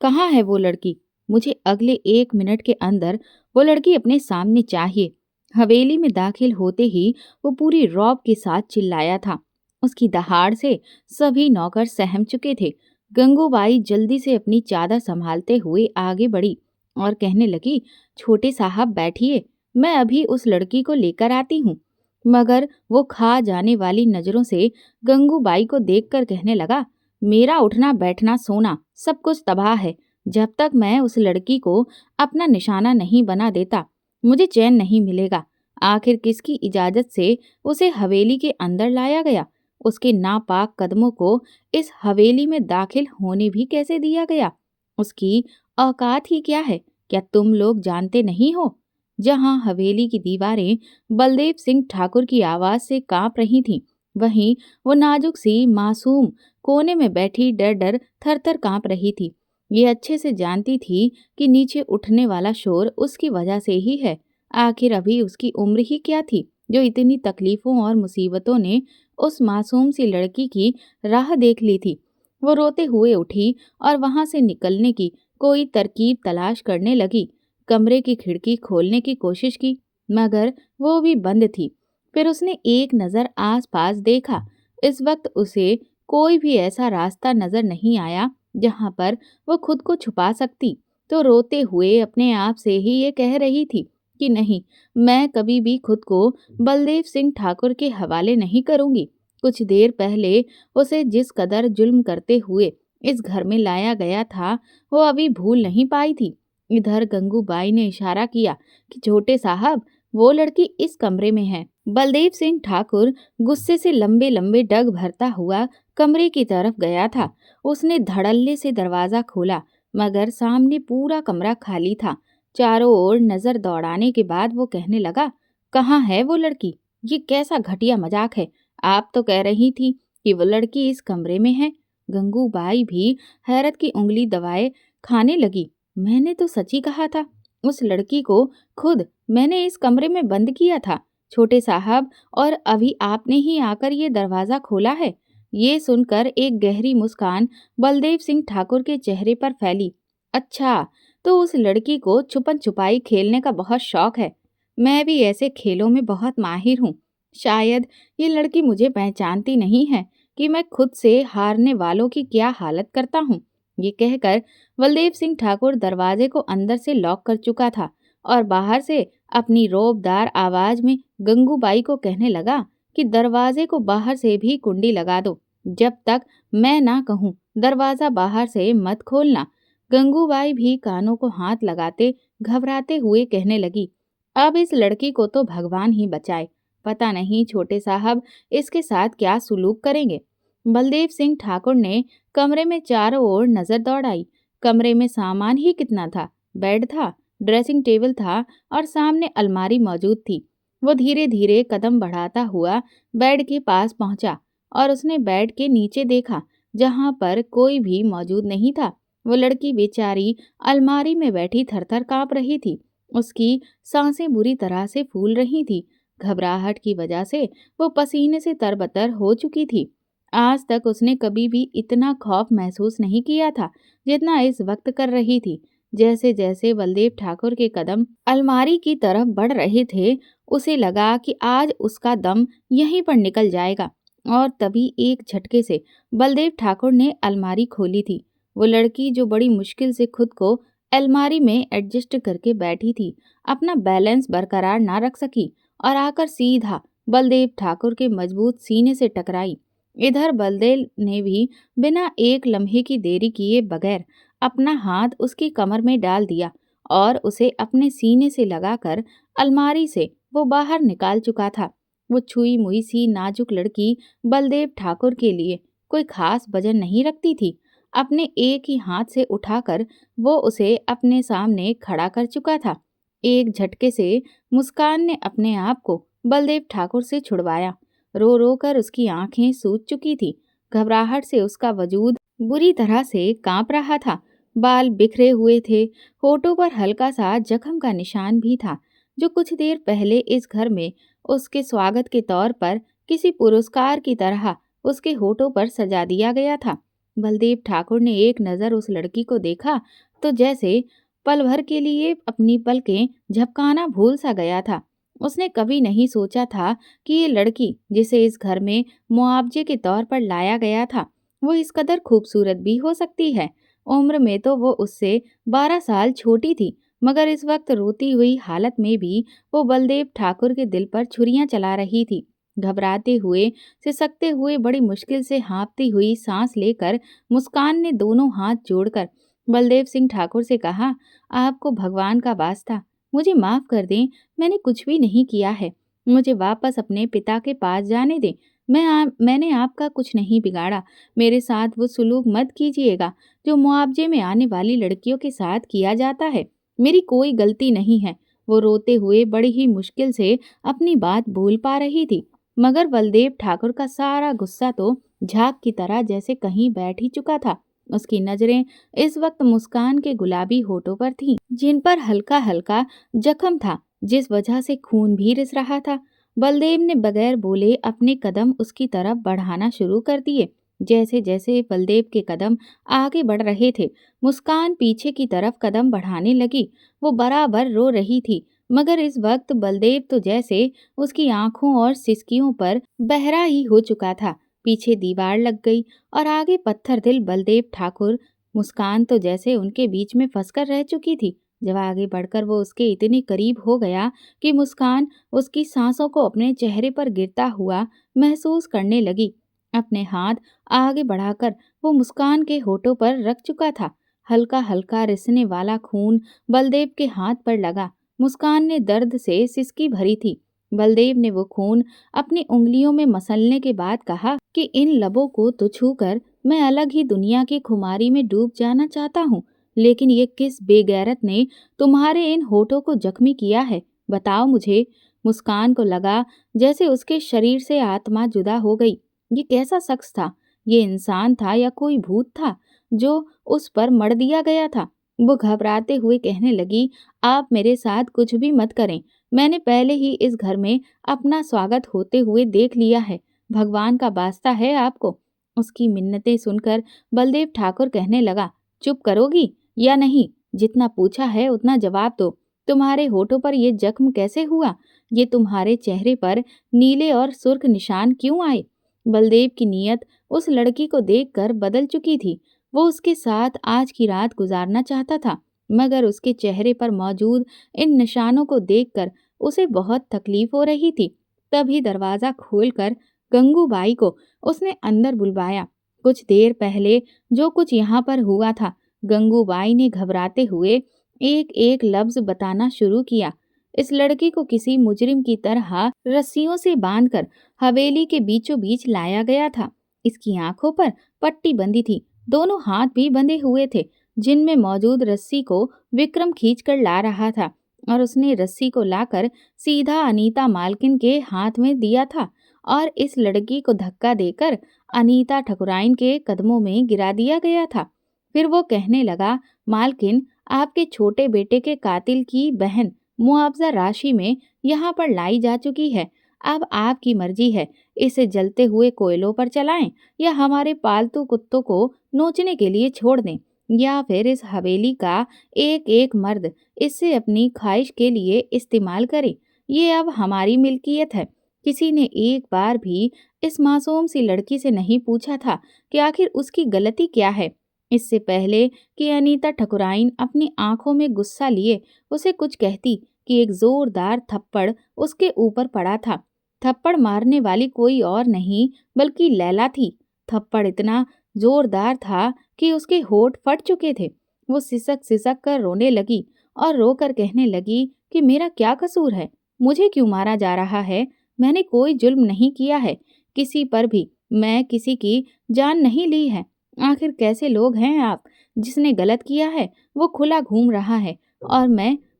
कहाँ है वो लड़की? मुझे अगले 1 मिनट के अंदर वो लड़की अपने सामने चाहिए। हवेली में दाखिल होते ही वो पूरी रौब के साथ चिल्लाया था। उसकी दहाड़ से सभी नौकर सहम चुके थे। गंगूबाई जल्दी से अपनी चादर संभालते हुए आगे बढ़ी और कहने लगी, छोटे साहब बैठिए, मैं अभी उस लड़की को लेकर आती हूँ। मगर वो खा जाने वाली नजरों से गंगूबाई को देखकर कहने लगा, मेरा उठना बैठना सोना सब कुछ तबाह है। जब तक मैं उस लड़की को अपना निशाना नहीं बना देता, मुझे चैन नहीं मिलेगा। आखिर किसकी इजाजत से उसे हवेली के अंदर लाया गया? उसके नापाक कदमों को इस हवेली में दाखिल होने भी कैसे दिया गया? उसकी औकात ही क्या है? क्या तुम लोग जानते नहीं हो? जहां हवेली की दीवारें बलदेव सिंह ठाकुर की आवाज से कांप रही थीं, वहीं वो नाजुक सी मासूम कोने में बैठी डर डर थर थर कांप रही थी। ये अच्छे से जानती थी कि नीचे उठने वाला शोर उसकी वजह से ही है। आखिर अभी उसकी उम्र ही क्या थी जो इतनी तकलीफों और मुसीबतों ने उस मासूम सी लड़की की राह देख ली थी। वो रोते हुए उठी और वहां से निकलने की कोई तरकीब तलाश करने लगी। कमरे की खिड़की खोलने की कोशिश की, मगर वो भी बंद थी। फिर उसने एक नज़र आसपास देखा। इस वक्त उसे कोई भी ऐसा रास्ता नजर नहीं आया जहां पर वो खुद को छुपा सकती। तो रोते हुए अपने आप से ही ये कह रही थी कि नहीं, मैं कभी भी खुद को बलदेव सिंह ठाकुर के हवाले नहीं करूंगी। कुछ देर पहले उसे जिस कदर जुल्म करते हुए इस घर में लाया गया था, वो अभी भूल नहीं पाई थी। इधर गंगूबाई ने इशारा किया कि छोटे साहब, वो लड़की इस कमरे में है। बलदेव सिंह ठाकुर गुस्से से लंबे लंबे डग भरता हुआ कमरे की तरफ गया था। उसने धड़ल्ले से दरवाजा खोला, मगर सामने पूरा कमरा खाली था। चारों ओर नजर दौड़ाने के बाद वो कहने लगा, कहाँ है वो लड़की? ये कैसा घटिया मजाक है? आप तो कह रही थी कि वो लड़की इस कमरे में है। गंगूबाई भी हैरत की उंगली दबाए खाने लगी। मैंने तो सच ही कहा था। उस लड़की को खुद मैंने इस कमरे में बंद किया था, छोटे साहब, और अभी आपने ही आकर ये दरवाजा खोला है। ये सुनकर एक गहरी मुस्कान बलदेव सिंह ठाकुर के चेहरे पर फैली। अच्छा, तो उस लड़की को छुपन छुपाई खेलने का बहुत शौक है। मैं भी ऐसे खेलों में बहुत माहिर हूँ। शायद ये लड़की मुझे पहचानती नहीं है कि मैं खुद से हारने वालों की क्या हालत करता हूँ। ये कहकर बलदेव सिंह ठाकुर दरवाजे को अंदर से लॉक कर चुका था और बाहर से अपनी रोबदार आवाज में गंगूबाई को कहने लगा कि दरवाजे को बाहर से भी कुंडी लगा दो। जब तक मैं ना कहूं, दरवाजा बाहर से मत खोलना। गंगूबाई भी कानों को हाथ लगाते घबराते हुए कहने लगी, अब इस लड़की को तो भगवान ही बचाए। पता नहीं छोटे साहब इसके साथ क्या सुलूक करेंगे। बलदेव सिंह ठाकुर ने कमरे में चारों ओर नजर दौड़ाई। कमरे में सामान ही कितना था। बेड था, ड्रेसिंग टेबल था और सामने अलमारी मौजूद थी। वो धीरे धीरे कदम बढ़ाता हुआ बेड के पास पहुंचा और उसने बेड के नीचे देखा, जहां पर कोई भी मौजूद नहीं था। वो लड़की बेचारी अलमारी में बैठी थरथर कांप रही थी। उसकी सांसें बुरी तरह से फूल रही थी। घबराहट की वजह से वो पसीने से तरबतर हो चुकी थी। आज तक उसने कभी भी इतना खौफ महसूस नहीं किया था जितना इस वक्त कर रही थी। जैसे जैसे बलदेव ठाकुर के कदम अलमारी की तरफ बढ़ रहे थे, उसे लगा कि आज उसका दम यहीं पर निकल जाएगा। और तभी एक झटके से बलदेव ठाकुर ने अलमारी खोली थी। वो लड़की जो बड़ी मुश्किल से खुद को अलमारी में एडजस्ट करके बैठी थी, अपना बैलेंस बरकरार ना रख सकी और आकर सीधा बलदेव ठाकुर के मजबूत सीने से टकराई। इधर बलदेव ने भी बिना एक लम्हे की देरी किए बगैर अपना हाथ उसकी कमर में डाल दिया और उसे अपने सीने से लगाकर अलमारी से वो बाहर निकाल चुका था। वो छुई मुई सी नाजुक लड़की बलदेव ठाकुर के लिए कोई खास वजन नहीं रखती थी। अपने एक ही हाथ से उठाकर वो उसे अपने सामने खड़ा कर चुका था। एक झटके से मुस्कान ने अपने आप को बलदेव ठाकुर से छुड़वाया। रो रो कर उसकी आंखें सूज चुकी थी। घबराहट से उसका वजूद बुरी तरह से कांप रहा था। बाल बिखरे हुए थे। होठों पर हल्का सा जख्म का निशान भी था, जो कुछ देर पहले इस घर में उसके स्वागत के तौर पर किसी पुरस्कार की तरह उसके होठों पर सजा दिया गया था। बलदेव ठाकुर ने एक नज़र उस लड़की को देखा तो जैसे पल भर के लिए अपनी पलकें झपकाना भूल सा गया था। उसने कभी नहीं सोचा था कि ये लड़की जिसे इस घर में मुआवजे के तौर पर लाया गया था, वो इस कदर खूबसूरत भी हो सकती है। उम्र में तो वो उससे 12 साल छोटी थी, मगर इस वक्त रोती हुई हालत में भी वो बलदेव ठाकुर के दिल पर छुरियां चला रही थी। घबराते हुए, सिसकते हुए, बड़ी मुश्किल से हाँफती हुई सांस लेकर मुस्कान ने दोनों हाथ जोड़कर बलदेव सिंह ठाकुर से कहा, आपको भगवान का वास्ता मुझे माफ कर दें, मैंने कुछ भी नहीं किया है। मुझे वापस अपने पिता के पास जाने दें। मैंने आपका कुछ नहीं बिगाड़ा। मेरे साथ वो सुलूक मत कीजिएगा जो मुआवजे में आने वाली लड़कियों के साथ किया जाता है। मेरी कोई गलती नहीं है। वो रोते हुए बड़ी ही मुश्किल से अपनी बात बोल पा रही थी, मगर बलदेव ठाकुर का सारा गुस्सा तो झाग की तरह जैसे कहीं बैठ ही चुका था। उसकी नजरें इस वक्त मुस्कान के गुलाबी होठों पर थीं, जिन पर हल्का हल्का जख्म था, जिस वजह से खून भी रिस रहा था। बलदेव ने बगैर बोले अपने कदम उसकी तरफ बढ़ाना शुरू कर दिए। जैसे जैसे बलदेव के कदम आगे बढ़ रहे थे, मुस्कान पीछे की तरफ कदम बढ़ाने लगी। वो बराबर रो रही थी, मगर इस वक्त बलदेव तो जैसे उसकी आंखों और सिसकियों पर बहरा ही हो चुका था। पीछे दीवार लग गई और आगे पत्थर दिल बलदेव ठाकुर। मुस्कान तो जैसे उनके बीच में फंसकर रह चुकी थी। जब आगे बढ़कर वो उसके इतने करीब हो गया कि मुस्कान उसकी सांसों को अपने चेहरे पर गिरता हुआ महसूस करने लगी। अपने हाथ आगे बढ़ाकर वो मुस्कान के होठों पर रख चुका था। हल्का हल्का रिसने वाला खून बलदेव के हाथ पर लगा। मुस्कान ने दर्द से सिसकी भरी थी। बलदेव ने वो खून अपनी उंगलियों में मसलने के बाद कहा कि इन लबों को तो छूकर मैं अलग ही दुनिया की खुमारी में डूब जाना चाहता हूँ, लेकिन ये किस बेगैरत ने तुम्हारे इन होठों को जख्मी किया है, बताओ मुझे। मुस्कान को लगा जैसे उसके शरीर से आत्मा जुदा हो गई। ये कैसा शख्स था? ये इंसान था या कोई भूत था जो उस पर मर दिया गया था? वो घबराते हुए कहने लगी, आप मेरे साथ कुछ भी मत करें। मैंने पहले ही इस घर में अपना स्वागत होते हुए देख लिया है। भगवान का वास्ता है आपको। उसकी मिन्नतें सुनकर बलदेव ठाकुर कहने लगा, चुप करोगी या नहीं? जितना पूछा है उतना जवाब दो। तुम्हारे होठों पर ये जख्म कैसे हुआ? ये तुम्हारे चेहरे पर नीले और सुर्ख निशान क्यों आए? बलदेव की नीयत उस लड़की को देखकर बदल चुकी थी। वो उसके साथ आज की रात गुजारना चाहता था, मगर उसके चेहरे पर मौजूद इन निशानों को देखकर उसे बहुत तकलीफ हो रही थी। तभी दरवाजा खोलकर गंगूबाई को उसने अंदर बुलवाया। कुछ देर पहले जो कुछ यहाँ पर हुआ था, गंगूबाई ने घबराते हुए एक एक लफ्ज बताना शुरू किया। इस लड़की को किसी मुजरिम की तरह रस्सियों से बांधकर हवेली के बीचों बीच लाया गया था। इसकी आंखों पर पट्टी बंधी थी, दोनों हाथ भी बंधे हुए थे, जिनमें मौजूद रस्सी को विक्रम खींचकर ला रहा था, और उसने रस्सी को लाकर सीधा अनीता मालकिन के हाथ में दिया था और इस लड़की को धक्का देकर अनीता ठकुराइन के कदमों में गिरा दिया गया था। फिर वो कहने लगा, मालकिन, आपके छोटे बेटे के कातिल की बहन मुआवजा राशि में यहाँ पर लाई जा चुकी है। अब आपकी मर्जी है, इसे जलते हुए कोयलों पर चलाएं या हमारे पालतू कुत्तों को नोचने के लिए छोड़ दें, या फिर इस हवेली का एक एक मर्द इसे अपनी ख्वाहिश के लिए इस्तेमाल करे। ये अब हमारी मिल्कियत है। किसी ने एक बार भी इस मासूम सी लड़की से नहीं पूछा था कि आखिर उसकी गलती क्या है। इससे पहले कि अनीता ठकुराइन अपनी आंखों में गुस्सा लिए उसे कुछ कहती कि एक जोरदार थप्पड़ उसके ऊपर पड़ा था। थप्पड़ मारने वाली कोई और नहीं बल्कि लैला थी। थप्पड़ इतना जोरदार था कि उसके होठ फट चुके थे। वो सिसक सिसक कर रोने लगी और रोकर कहने लगी कि मेरा क्या कसूर है? मुझे क्यों मारा जा रहा है? मैंने कोई जुल्म नहीं किया है किसी पर भी। मैं किसी की जान नहीं ली है। आखिर कैसे लोग हैं आप? जिसने गलत किया है वो खुला घूम रहा है, और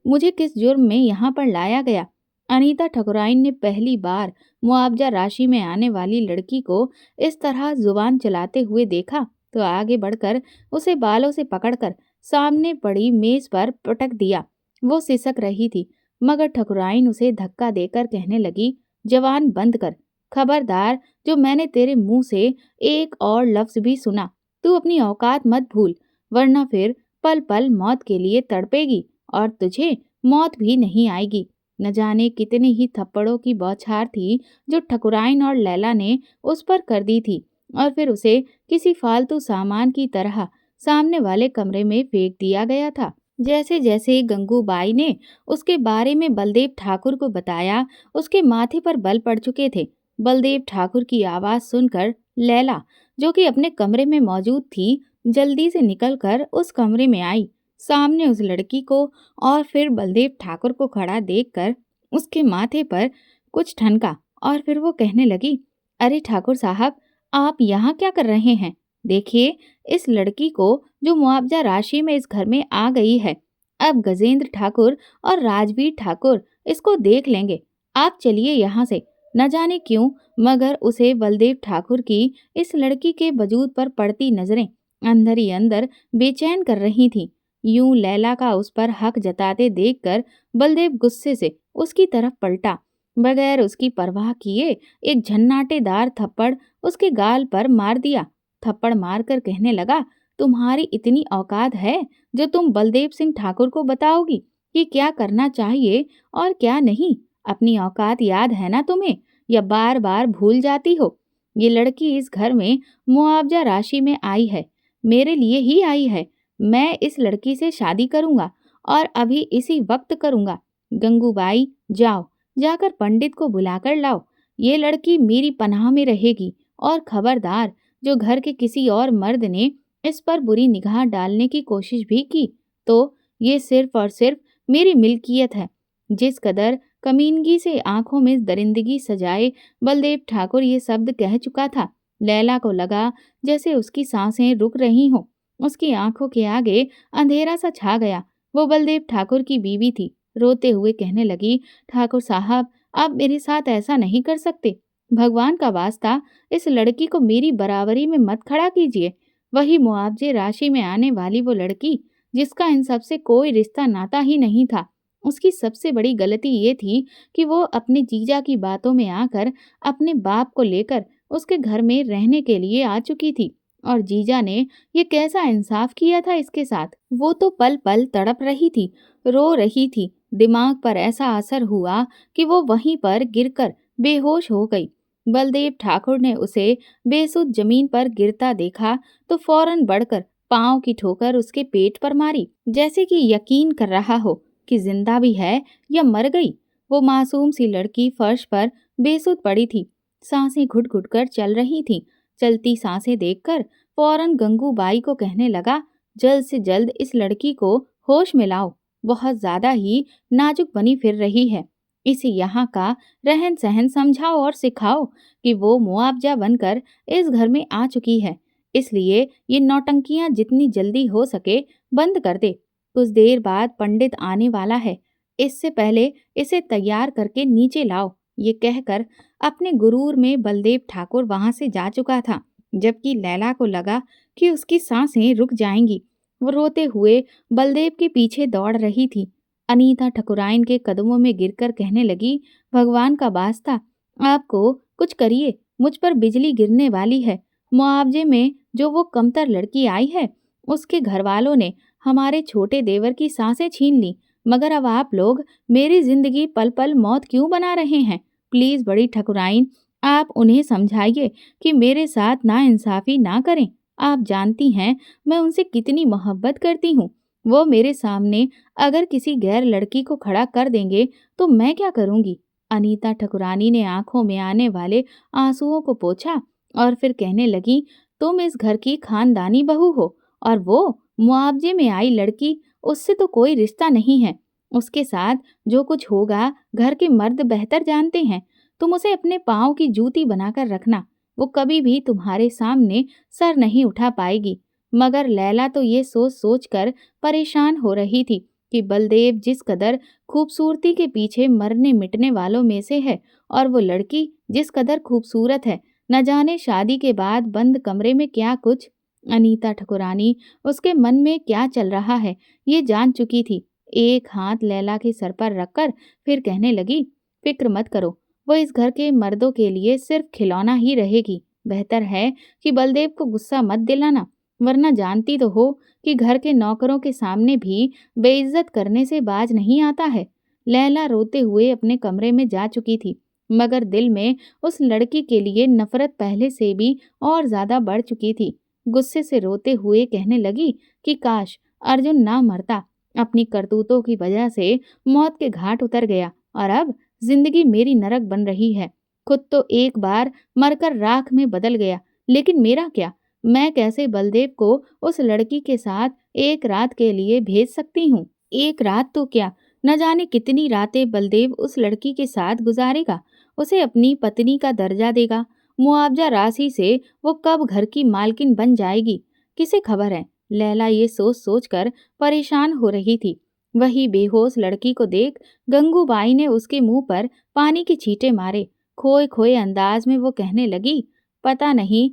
मुझे किस जुर्म में यहाँ पर लाया गया? अनीता ठकुराइन ने पहली बार मुआवजा राशि में आने वाली लड़की को इस तरह जुबान चलाते हुए देखा तो आगे बढ़कर उसे बालों से पकड़कर सामने पड़ी मेज पर पटक दिया। वो सिसक रही थी, मगर ठकुराइन उसे धक्का देकर कहने लगी, जवान बंद कर। खबरदार, जो मैंने तेरे मुंह से एक और लफ्ज भी सुना तू अपनी औकात मत भूल, वरना फिर पल पल मौत के लिए तड़पेगी और तुझे मौत भी नहीं आएगी। न जाने कितने ही थप्पड़ों की बौछार थी जो ठकुराइन और लैला ने उस पर कर दी थी, और फिर उसे किसी फालतू सामान की तरह सामने वाले कमरे में फेंक दिया गया था। जैसे जैसे गंगूबाई ने उसके बारे में बलदेव ठाकुर को बताया, उसके माथे पर बल पड़ चुके थे। बलदेव ठाकुर की आवाज सुनकर लैला, जो कि अपने कमरे में मौजूद थी, जल्दी से निकलकर उस कमरे में आई। सामने उस लड़की को और फिर बलदेव ठाकुर को खड़ा देखकर उसके माथे पर कुछ ठनका, और फिर वो कहने लगी, अरे ठाकुर साहब, आप यहाँ क्या कर रहे हैं? देखिए, इस लड़की को जो मुआवजा राशि में इस घर में आ गई है, अब गजेंद्र ठाकुर और राजवीर ठाकुर इसको देख लेंगे। आप चलिए यहाँ से। न जाने क्यों, मगर उसे बलदेव ठाकुर की इस लड़की के वजूद पर पड़ती नजरें अंदर ही अंदर बेचैन कर रही थीं। यूं लैला का उस पर हक जताते देखकर बलदेव गुस्से से उसकी तरफ पलटा। बगैर उसकी परवाह किए एक झन्नाटेदार थप्पड़ उसके गाल पर मार दिया। थप्पड़ मारकर कहने लगा, तुम्हारी इतनी औकात है जो तुम बलदेव सिंह ठाकुर को बताओगी कि क्या करना चाहिए और क्या नहीं? अपनी औकात याद है ना तुम्हें, या बार बार भूल जाती हो? ये लड़की इस घर में मुआवजा राशि में आई है, मेरे लिए ही आई है। मैं इस लड़की से शादी करूंगा, और अभी इसी वक्त करूंगा। गंगूबाई, जाओ, जाकर पंडित को बुलाकर लाओ। ये लड़की मेरी पनाह में रहेगी, और खबरदार, जो घर के किसी और मर्द ने इस पर बुरी निगाह डालने की कोशिश भी की, तो ये सिर्फ और सिर्फ मेरी मिल्कियत है। जिस कदर कमीनगी से आंखों में दरिंदगी सजाए बलदेव ठाकुर ये शब्द कह चुका था, लैला को लगा जैसे उसकी सांसें रुक रही हों। उसकी आंखों के आगे अंधेरा सा छा गया। वो बलदेव ठाकुर की बीवी थी। रोते हुए कहने लगी, ठाकुर साहब, आप मेरे साथ ऐसा नहीं कर सकते। भगवान का वास्ता, इस लड़की को मेरी बराबरी में मत खड़ा कीजिए। वही मुआवजे राशि में आने वाली वो लड़की, जिसका इन सब से कोई रिश्ता नाता ही नहीं था। उसकी सबसे बड़ी गलती ये थी कि वो अपने जीजा की बातों में आकर अपने बाप को लेकर उसके घर में रहने के लिए आ चुकी थी, और जीजा ने ये कैसा इंसाफ किया था इसके साथ। वो तो पल पल तड़प रही थी, रो रही थी। दिमाग पर ऐसा असर हुआ कि वो वहीं पर गिरकर बेहोश हो गई। बलदेव ठाकुर ने उसे बेसुध जमीन पर गिरता देखा तो फौरन बढ़कर पांव की ठोकर उसके पेट पर मारी, जैसे कि यकीन कर रहा हो कि जिंदा भी है या मर गई। वो मासूम सी लड़की फर्श पर बेसुध पड़ी थी, सांसें घुट घुट कर चल रही थीं। चलती सांसें देखकर फौरन गंगूबाई को कहने लगा, जल्द से जल्द इस लड़की को होश में लाओ, बहुत ज्यादा ही नाजुक बनी फिर रही है। इसे यहाँ का रहन सहन समझाओ और सिखाओ कि वो मुआवजा बनकर इस घर में आ चुकी है, इसलिए ये नौटंकियां जितनी जल्दी हो सके बंद कर दे। कुछ देर बाद पंडित आने वाला है, इससे पहले इसे तैयार करके नीचे लाओ। ये कहकर अपने गुरूर में बलदेव ठाकुर वहां से जा चुका था, जबकि लैला को लगा कि उसकी सांसें रुक जाएंगी। वो रोते हुए बलदेव के पीछे दौड़ रही थी। अनीता ठकुराइन के कदमों में गिरकर कहने लगी, भगवान का वास्ता, आपको कुछ करिए, मुझ पर बिजली गिरने वाली है। मुआवजे में जो वो कमतर लड़की आई है, उसके घर वालों ने हमारे छोटे देवर की सांसें छीन ली, मगर अब आप लोग मेरी जिंदगी पल पल मौत क्यों बना रहे हैं? प्लीज बड़ी ठकुराइन, आप उन्हें समझाइए कि मेरे साथ नाइंसाफी ना करें। आप जानती हैं मैं उनसे कितनी मोहब्बत करती हूँ। वो मेरे सामने अगर किसी गैर लड़की को खड़ा कर देंगे तो मैं क्या करूँगी? अनीता ठकुरानी ने आंखों में आने वाले आंसुओं को पोंछा और फिर कहने लगी, तुम इस घर की खानदानी बहू हो, और वो मुआवजे में आई लड़की, उससे तो कोई रिश्ता नहीं है। उसके साथ जो कुछ होगा घर के मर्द बेहतर जानते हैं। तुम उसे अपने पाँव की जूती बनाकर रखना, वो कभी भी तुम्हारे सामने सर नहीं उठा पाएगी। मगर लैला तो ये सोच सोच कर परेशान हो रही थी कि बलदेव जिस कदर खूबसूरती के पीछे मरने मिटने वालों में से है, और वो लड़की जिस कदर खूबसूरत है, न जाने शादी के बाद बंद कमरे में क्या कुछ। अनीता ठकुरानी उसके मन में क्या चल रहा है ये जान चुकी थी। एक हाथ लैला के सर पर रखकर फिर कहने लगी, फिक्र मत करो, वो इस घर के मर्दों के लिए सिर्फ खिलौना ही रहेगी। बेहतर है कि बलदेव को गुस्सा मत दिलाना, वरना जानती तो हो कि घर के नौकरों के सामने भी बेइज्जत करने से बाज नहीं आता है। लैला रोते हुए अपने कमरे में जा चुकी थी, मगर दिल में उस लड़की के लिए नफरत पहले से भी और ज्यादा बढ़ चुकी थी। गुस्से से रोते हुए कहने लगी कि काश अर्जुन ना मरता, अपनी करतूतों की वजह से मौत के घाट उतर गया और अब जिंदगी मेरी नरक बन रही है। खुद तो एक बार मरकर राख में बदल गया, लेकिन मेरा क्या? मैं कैसे बलदेव को उस लड़की के साथ एक रात के लिए भेज सकती हूँ? एक रात तो क्या, न जाने कितनी रातें बलदेव उस लड़की के साथ गुजारेगा, उसे अपनी पत्नी का दर्जा देगा। मुआवजा राशि से वो कब घर की मालकिन बन जाएगी, किसे खबर है। लैला ये सोच सोच कर परेशान हो रही थी। वही बेहोश लड़की को देख गंगूबाई ने उसके मुंह पर पानी के छींटे मारे। खोए खोए अंदाज में वो कहने लगी, पता नहीं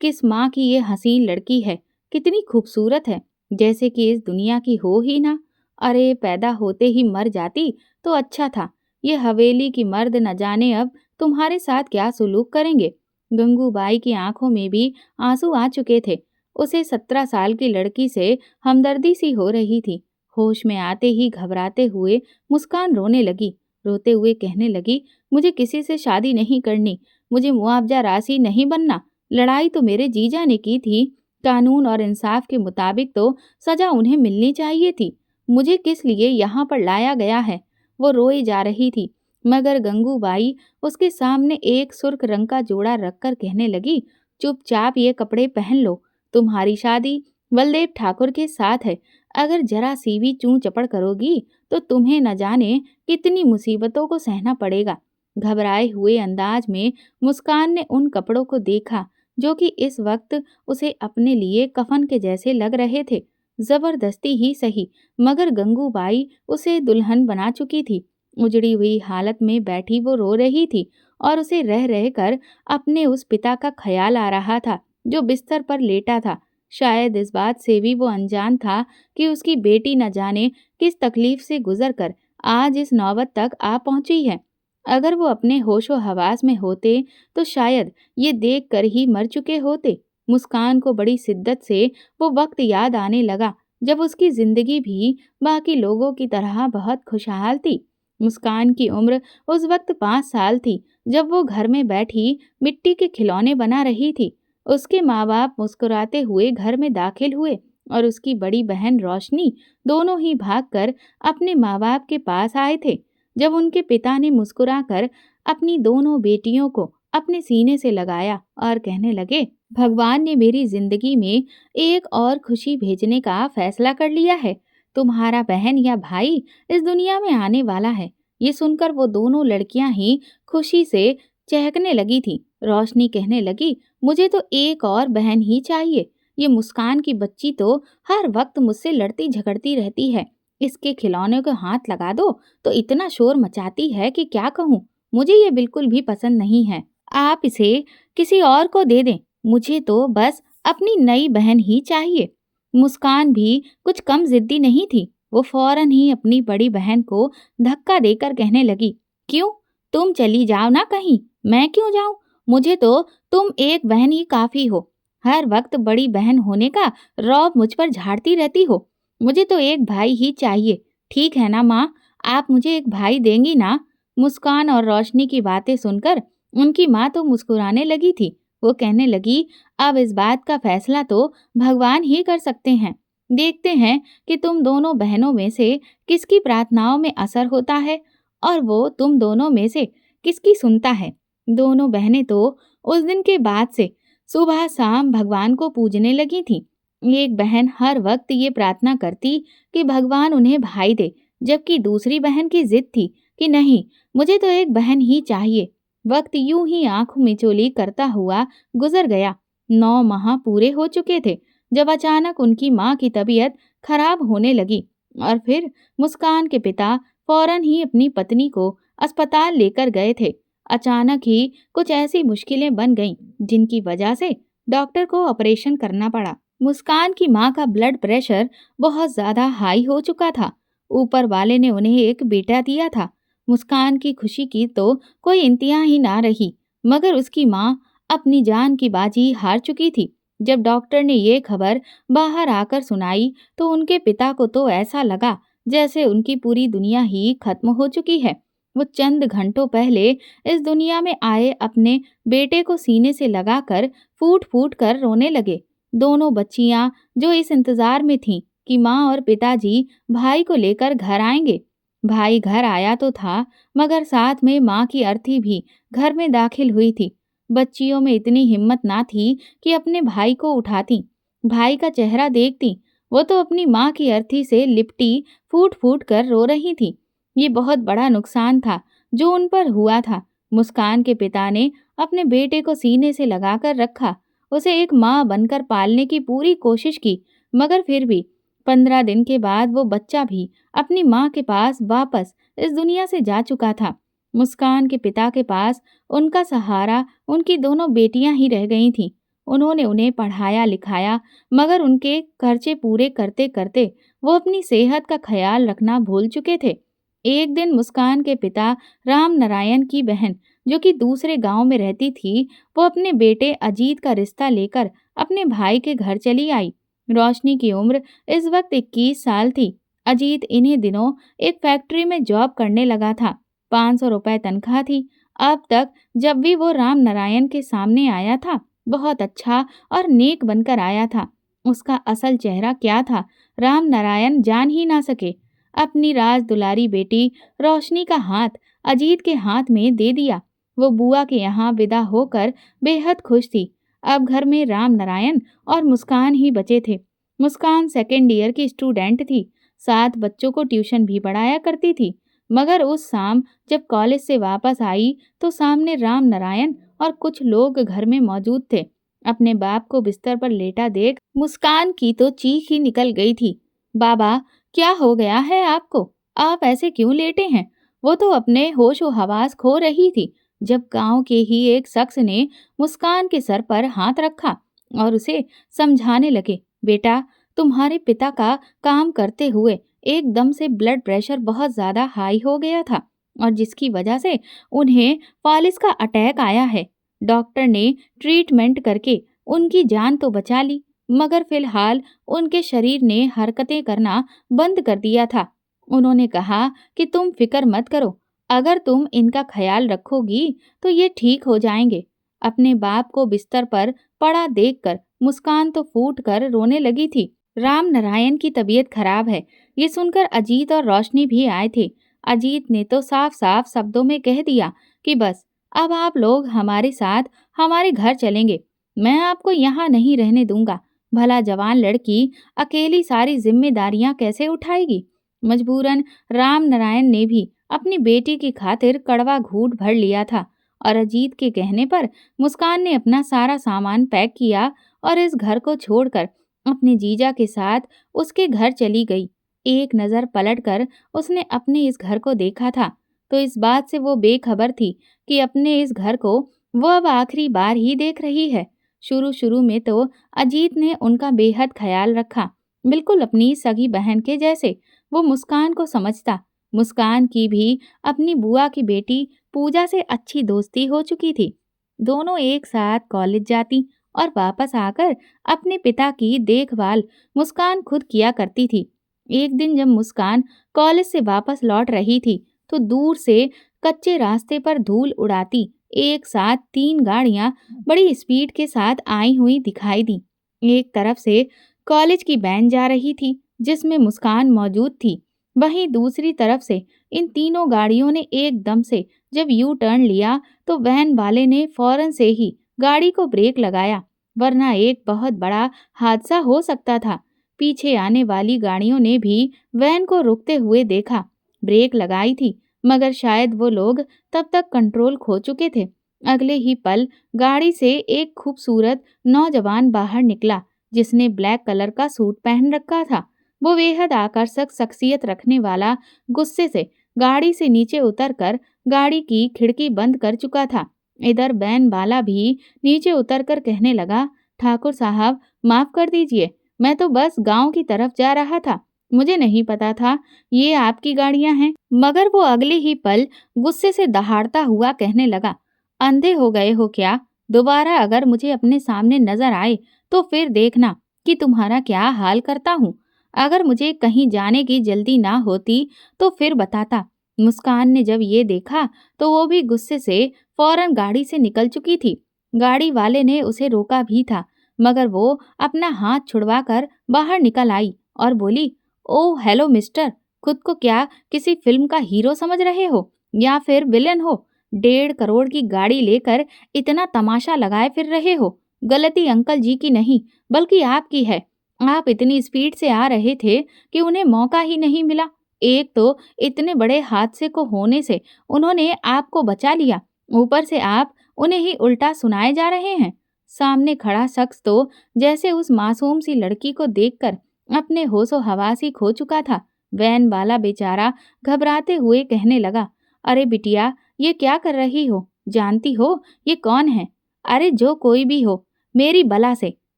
किस माँ की ये हसीन लड़की है, कितनी खूबसूरत है, जैसे कि इस दुनिया की हो ही ना। अरे पैदा होते ही मर जाती तो अच्छा था। ये हवेली की मर्द न जाने अब तुम्हारे साथ क्या सुलूक करेंगे। गंगूबाई की आंखों में भी आंसू आ चुके थे। उसे 17 साल की लड़की से हमदर्दी सी हो रही थी। होश में आते ही घबराते हुए मुस्कान रोने लगी। रोते हुए कहने लगी, मुझे किसी से शादी नहीं करनी, मुझे मुआवजा राशि नहीं बनना। लड़ाई तो मेरे जीजा ने की थी, कानून और इंसाफ के मुताबिक तो सजा उन्हें मिलनी चाहिए थी। मुझे किस लिए यहाँ पर लाया गया है? वो रोए जा रही थी, मगर गंगूबाई उसके सामने एक सुर्ख रंग का जोड़ा रखकर कहने लगी, चुपचाप ये कपड़े पहन लो, तुम्हारी शादी बलदेव ठाकुर के साथ है। अगर जरा सी भी चूं चपड़ करोगी तो तुम्हें न जाने कितनी मुसीबतों को सहना पड़ेगा। घबराए हुए अंदाज में मुस्कान ने उन कपड़ों को देखा जो कि इस वक्त उसे अपने लिए कफन के जैसे लग रहे थे। जबरदस्ती ही सही, मगर गंगूबाई उसे दुल्हन बना चुकी थी। उजड़ी हुई हालत में बैठी वो रो रही थी और उसे रह रह कर अपने उस पिता का ख्याल आ रहा था जो बिस्तर पर लेटा था। शायद इस बात से भी वो अनजान था कि उसकी बेटी न जाने किस तकलीफ से गुजर कर आज इस नौबत तक आ पहुंची है। अगर वो अपने होशो हवास में होते तो शायद ये देख कर ही मर चुके होते। मुस्कान को बड़ी शिद्दत से वो वक्त याद आने लगा जब उसकी जिंदगी भी बाकी लोगों की तरह बहुत खुशहाल थी। मुस्कान की उम्र उस वक्त 5 साल थी जब वो घर में बैठी मिट्टी के खिलौने बना रही थी। उसके माँ बाप मुस्कुराते हुए घर में दाखिल हुए और उसकी बड़ी बहन रोशनी दोनों ही भागकर अपने माँ बाप के पास आए थे। जब उनके पिता ने मुस्कुराकर अपनी दोनों बेटियों को अपने सीने से लगाया और कहने लगे, भगवान ने मेरी जिंदगी में एक और खुशी भेजने का फैसला कर लिया है। तुम्हारा बहन या भाई इस दुनिया में आने वाला है। ये सुनकर वो दोनों लड़कियां ही खुशी से चहकने लगी थी। रोशनी कहने लगी, मुझे तो एक और बहन ही चाहिए। ये मुस्कान की बच्ची तो हर वक्त मुझसे लड़ती झगड़ती रहती है। इसके खिलौने को हाथ लगा दो तो इतना शोर मचाती है कि क्या कहूँ। मुझे ये बिल्कुल भी पसंद नहीं है। आप इसे किसी और को दे दें। मुझे तो बस अपनी नई बहन ही चाहिए। मुस्कान भी कुछ कम जिद्दी नहीं थी। वो फौरन ही अपनी बड़ी बहन को धक्का देकर कहने लगी, क्यों? तुम चली जाओ ना कहीं, मैं क्यों जाऊं? मुझे तो तुम एक बहन ही काफी हो। हर वक्त बड़ी बहन होने का रौब मुझ पर झाड़ती रहती हो। मुझे तो एक भाई ही चाहिए। ठीक है ना माँ, आप मुझे एक भाई देंगी ना? मुस्कान और रोशनी की बातें सुनकर उनकी माँ तो मुस्कुराने लगी थी। वो कहने लगी, अब इस बात का फैसला तो भगवान ही कर सकते हैं। देखते हैं कि तुम दोनों बहनों में से किसकी प्रार्थनाओं में असर होता है और वो तुम दोनों में से किसकी सुनता है। दोनों बहनें तो उस दिन के बाद से सुबह शाम भगवान को पूजने लगी थीं। एक बहन हर वक्त ये प्रार्थना करती कि भगवान उन्हें भाई दे, जबकि दूसरी बहन की जिद थी कि नहीं, मुझे तो एक बहन ही चाहिए। वक्त यूं ही आंखों मिचोली करता हुआ गुजर गया। 9 माह पूरे हो चुके थे जब अचानक उनकी माँ की तबीयत खराब होने लगी और फिर मुस्कान के पिता फौरन ही अपनी पत्नी को अस्पताल लेकर गए थे। अचानक ही कुछ ऐसी मुश्किलें बन गईं जिनकी वजह से डॉक्टर को ऑपरेशन करना पड़ा। मुस्कान की माँ का ब्लड प्रेशर बहुत ज्यादा हाई हो चुका था। ऊपर वाले ने उन्हें एक बेटा दिया था। मुस्कान की खुशी की तो कोई इंतहा ही ना रही, मगर उसकी माँ अपनी जान की बाजी हार चुकी थी। जब डॉक्टर ने ये खबर बाहर आकर सुनाई तो उनके पिता को तो ऐसा लगा जैसे उनकी पूरी दुनिया ही खत्म हो चुकी है। वो चंद घंटों पहले इस दुनिया में आए अपने बेटे को सीने से लगाकर फूट फूट कर रोने लगे। दोनों बच्चियां जो इस इंतजार में थीं कि माँ और पिताजी भाई को लेकर घर आएंगे। भाई घर आया तो था, मगर साथ में माँ की अर्थी भी घर में दाखिल हुई थी। बच्चियों में इतनी हिम्मत ना थी कि अपने भाई को उठाती, भाई का चेहरा देखती। वो तो अपनी माँ की अर्थी से लिपटी फूट फूट कर रो रही थी। ये बहुत बड़ा नुकसान था जो उन पर हुआ था। मुस्कान के पिता ने अपने बेटे को सीने से लगाकर रखा, उसे एक माँ बनकर पालने की पूरी कोशिश की, मगर फिर भी 15 दिन के बाद वो बच्चा भी अपनी माँ के पास वापस इस दुनिया से जा चुका था। मुस्कान के पिता के पास उनका सहारा उनकी दोनों बेटियां ही रह गई थीं। उन्होंने उन्हें पढ़ाया लिखाया, मगर उनके खर्चे पूरे करते करते वो अपनी सेहत का ख्याल रखना भूल चुके थे। एक दिन मुस्कान के पिता राम नारायण की बहन, जो कि दूसरे गांव में रहती थी, वो अपने बेटे अजीत का रिश्ता लेकर अपने भाई के घर चली आई। रोशनी की उम्र इस वक्त 21 साल थी। अजीत इन्हीं दिनों एक फैक्ट्री में जॉब करने लगा था। 500 रुपए तनख्वाह थी। अब तक जब भी वो राम नारायण के सामने आया था, बहुत अच्छा और नेक बनकर आया था। उसका असल चेहरा क्या था, राम नारायण जान ही ना सके। अपनी राज दुलारी बेटी रोशनी का हाथ अजीत के हाथ में दे दिया। वो बुआ के यहाँ विदा होकर बेहद खुश थी। अब घर में राम नारायण और मुस्कान ही बचे थे। मुस्कान सेकेंड ईयर की स्टूडेंट थी, 7 बच्चों को ट्यूशन भी पढ़ाया करती थी। मगर उस शाम जब कॉलेज से वापस आई तो सामने राम नारायण और कुछ लोग घर में मौजूद थे। अपने बाप को बिस्तर पर लेटा देख मुस्कान की तो चीख ही निकल गई थी। बाबा, क्या हो गया है आपको? आप ऐसे क्यों लेटे हैं? वो तो अपने होश व हवास खो रही थी जब गांव के ही एक शख्स ने मुस्कान के सर पर हाथ रखा और उसे समझाने लगे, बेटा, तुम्हारे पिता का काम करते हुए एकदम से ब्लड प्रेशर बहुत ज्यादा हाई हो गया था और जिसकी वजह से उन्हें फालिस का अटैक आया है। डॉक्टर ने ट्रीटमेंट करके उनकी जान तो बचा ली, मगर फिलहाल उनके शरीर ने हरकतें करना बंद कर दिया था। उन्होंने कहा कि तुम फिक्र मत करो, अगर तुम इनका ख्याल रखोगी तो ये ठीक हो जाएंगे। अपने बाप को बिस्तर पर पड़ा देखकर मुस्कान तो फूट कर रोने लगी थी। राम नारायण की तबीयत खराब है, ये सुनकर अजीत और रोशनी भी आए थे। अजीत ने तो साफ साफ शब्दों में कह दिया कि बस अब आप लोग हमारे साथ हमारे घर चलेंगे, मैं आपको यहाँ नहीं रहने दूंगा। भला जवान लड़की अकेली सारी जिम्मेदारियां कैसे उठाएगी? मजबूरन राम नारायण ने भी अपनी बेटी की खातिर कड़वा घूंट भर लिया था और अजीत के कहने पर मुस्कान ने अपना सारा सामान पैक किया और इस घर को छोड़कर अपने जीजा के साथ उसके घर चली गई। एक नज़र पलटकर उसने अपने इस घर को देखा था तो इस बात से वो बेखबर थी कि अपने इस घर को वो अब आखिरी बार ही देख रही है। शुरू शुरू में तो अजीत ने उनका बेहद ख्याल रखा, बिल्कुल अपनी सगी बहन के जैसे। वो मुस्कान को समझता। मुस्कान की भी अपनी बुआ की बेटी पूजा से अच्छी दोस्ती हो चुकी थी। दोनों एक साथ कॉलेज जाती और वापस आकर अपने पिता की देखभाल मुस्कान खुद किया करती थी। एक दिन जब मुस्कान कॉलेज से वापस लौट रही थी तो दूर से कच्चे रास्ते पर धूल उड़ाती एक साथ 3 गाड़ियां बड़ी स्पीड के साथ आई हुई दिखाई दी। एक तरफ से कॉलेज की वैन जा रही थी जिसमें मुस्कान मौजूद थी, वहीं दूसरी तरफ से इन तीनों गाड़ियों ने एकदम से जब यू टर्न लिया तो वैन वाले ने फौरन से ही गाड़ी को ब्रेक लगाया, वरना एक बहुत बड़ा हादसा हो सकता था। पीछे आने वाली गाड़ियों ने भी वैन को रुकते हुए देखा, ब्रेक लगाई थी, मगर शायद वो लोग तब तक कंट्रोल खो चुके थे। अगले ही पल गाड़ी से एक खूबसूरत नौजवान बाहर निकला जिसने ब्लैक कलर का सूट पहन रखा था। वो बेहद आकर्षक शख्सियत रखने वाला गुस्से से गाड़ी से नीचे उतरकर गाड़ी की खिड़की बंद कर चुका था। इधर बैन वाला भी नीचे उतरकर कहने लगा, ठाकुर साहब, माफ कर दीजिए, मैं तो बस गांव की तरफ जा रहा था, मुझे नहीं पता था ये आपकी गाड़ियां हैं। मगर वो अगले ही पल गुस्से से दहाड़ता हुआ कहने लगा, अंधे हो गए हो क्या? दोबारा अगर मुझे अपने सामने नजर आए तो फिर देखना कि तुम्हारा क्या हाल करता हूँ। अगर मुझे कहीं जाने की जल्दी ना होती तो फिर बताता। मुस्कान ने जब ये देखा तो वो भी गुस्से से फौरन गाड़ी से निकल चुकी थी। गाड़ी वाले ने उसे रोका भी था, मगर वो अपना हाथ छुड़वाकर बाहर निकल आई और बोली, ओह हेलो मिस्टर, खुद को क्या किसी फिल्म का हीरो समझ रहे हो या फिर विलेन हो? 1.5 करोड़ की गाड़ी लेकर इतना तमाशा लगाए फिर रहे हो। गलती अंकल जी की नहीं, बल्कि आपकी है। आप इतनी स्पीड से आ रहे थे कि उन्हें मौका ही नहीं मिला। एक तो इतने बड़े हादसे को होने से उन्होंने आपको बचा लिया, ऊपर से आप उन्हें ही उल्टा सुनाए जा रहे हैं। सामने खड़ा शख्स तो जैसे उस मासूम सी लड़की को देखकर अपने होशो हवास ही खो चुका था। वैन वाला बेचारा घबराते हुए कहने लगा, अरे बिटिया, ये क्या कर रही हो? जानती हो ये कौन है? अरे जो कोई भी हो, मेरी बला से।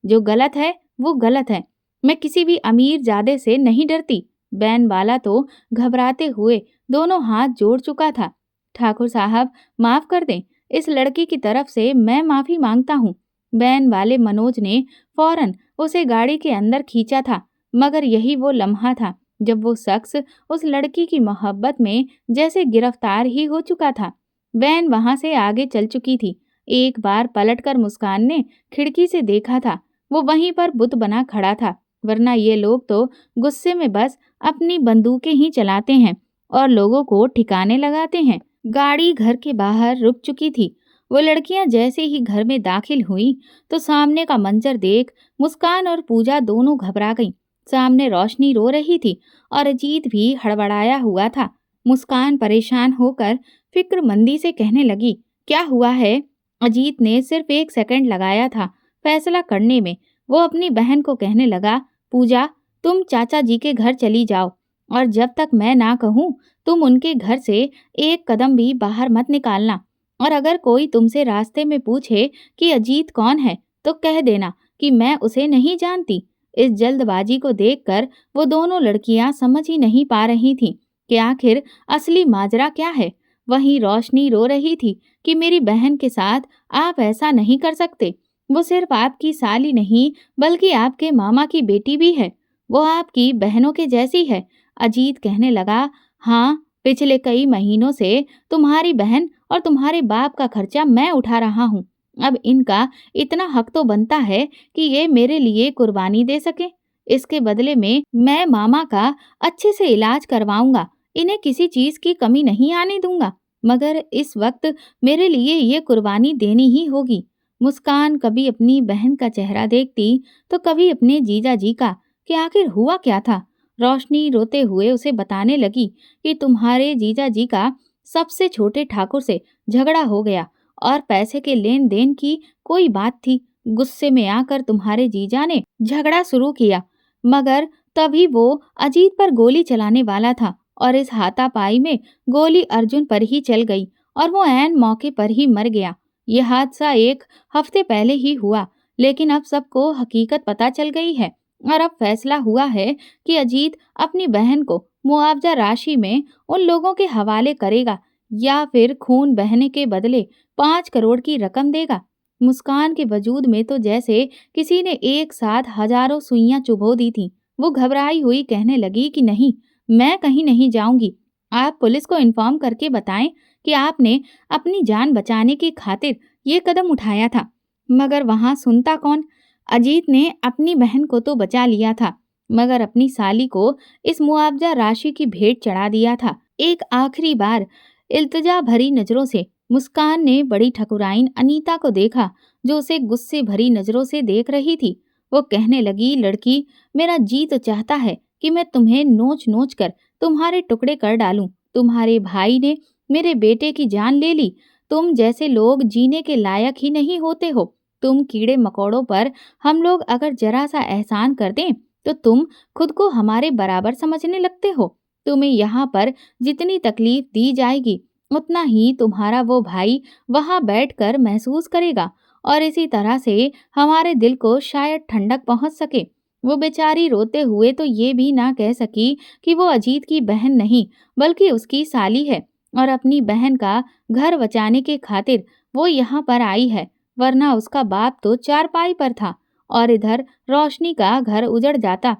जो गलत है वो गलत है। मैं किसी भी अमीर जादे से नहीं डरती। बैन वाला तो घबराते हुए दोनों हाथ जोड़ चुका था। ठाकुर साहब, माफ कर दें, इस लड़की की तरफ से मैं माफी मांगता हूँ। बैन वाले मनोज ने फौरन उसे गाड़ी के अंदर खींचा था, मगर यही वो लम्हा था जब वो शख्स उस लड़की की मोहब्बत में जैसे गिरफ्तार ही हो चुका था। वैन वहां से आगे चल चुकी थी। एक बार पलटकर मुस्कान ने खिड़की से देखा था, वो वहीं पर बुत बना खड़ा था। वरना ये लोग तो गुस्से में बस अपनी बंदूकें ही चलाते हैं और लोगों को ठिकाने लगाते हैं। गाड़ी घर के बाहर रुक चुकी थी। वो लड़कियां जैसे ही घर में दाखिल हुई तो सामने का मंजर देख मुस्कान और पूजा दोनों घबरा गईं। सामने रोशनी रो रही थी और अजीत भी हड़बड़ाया हुआ था। मुस्कान परेशान होकर फिक्रमंदी से कहने लगी, क्या हुआ है? अजीत ने सिर्फ 1 सेकंड लगाया था फैसला करने में। वो अपनी बहन को कहने लगा, पूजा, तुम चाचा जी के घर चली जाओ और जब तक मैं ना कहूँ तुम उनके घर से एक कदम भी बाहर मत निकालना। और अगर कोई तुमसे रास्ते में पूछे कि अजीत कौन है तो कह देना कि मैं उसे नहीं जानती। इस जल्दबाजी को देखकर वो दोनों लड़कियां समझ ही नहीं पा रही थीं कि आखिर असली माजरा क्या है। वहीं रोशनी रो रही थी कि मेरी बहन के साथ आप ऐसा नहीं कर सकते। वो सिर्फ आपकी साली नहीं, बल्कि आपके मामा की बेटी भी है। वो आपकी बहनों के जैसी है। अजीत कहने लगा, हाँ, पिछले कई महीनों से तुम्हारी बहन और तुम्हारे बाप का खर्चा मैं उठा रहा हूँ। अब इनका इतना हक तो बनता है कि ये मेरे लिए कुर्बानी दे सके। इसके बदले में मैं मामा का अच्छे से इलाज करवाऊंगा। इन्हें किसी चीज की कमी नहीं आने दूंगा। मगर इस वक्त मेरे लिए ये कुर्बानी देनी ही होगी। मुस्कान कभी अपनी बहन का चेहरा देखती तो कभी अपने जीजा जी का कि आखिर हुआ क्या था। रोशनी रोते हुए उसे बताने लगी कि तुम्हारे जीजा जी का सबसे छोटे ठाकुर से झगड़ा हो गया और पैसे के लेन देन की कोई बात थी। गुस्से में आकर तुम्हारे जीजा ने झगड़ा शुरू किया, मगर तभी वो अजीत पर गोली चलाने वाला था और इस हाथापाई में गोली अर्जुन पर ही चल गई और वो ऐन मौके पर ही मर गया। ये हादसा 1 हफ्ते पहले ही हुआ, लेकिन अब सबको हकीकत पता चल गई है और अब फैसला हुआ है कि अजीत अपनी बहन को मुआवजा राशि में उन लोगों के हवाले करेगा या फिर खून बहने के बदले 5 करोड़ की रकम देगा। मुस्कान के वजूद में तो जैसे किसी ने एक साथ हजारों सुइयां चुभो दी थी। वो घबराई हुई कहने लगी कि नहीं, मैं कहीं नहीं जाऊंगी। आप पुलिस को इन्फॉर्म करके बताएं कि आपने अपनी जान बचाने की खातिर ये कदम उठाया था। मगर वहां सुनता कौन? अजीत ने अपनी बहन को तो बचा लिया था, मगर अपनी साली को इस मुआवजा राशि की भेंट चढ़ा दिया था। एक आखिरी बार इल्तिजा भरी नजरों से मुस्कान ने बड़ी ठकुराइन अनीता को देखा, जो उसे गुस्से भरी नजरों से देख रही थी। वो कहने लगी, लड़की, मेरा जी तो चाहता है कि मैं तुम्हें नोच नोच कर तुम्हारे टुकड़े कर डालूं। तुम्हारे भाई ने मेरे बेटे की जान ले ली। तुम जैसे लोग जीने के लायक ही नहीं होते हो। तुम कीड़े मकोड़ों पर हम लोग अगर जरा सा एहसान कर दें तो तुम खुद को हमारे बराबर समझने लगते हो। तुम्हें यहाँ पर जितनी तकलीफ दी जाएगी उतना ही तुम्हारा वो भाई वहां बैठकर महसूस करेगा और इसी तरह से हमारे दिल को शायद ठंडक पहुंच सके। वो बेचारी रोते हुए तो ये भी ना कह सकी कि वो अजीत की बहन नहीं, बल्कि उसकी साली है और अपनी बहन का घर बचाने के खातिर वो यहाँ पर आई है। वरना उसका बाप तो चारपाई पर था और इधर रोशनी का घर उजड़ जाता।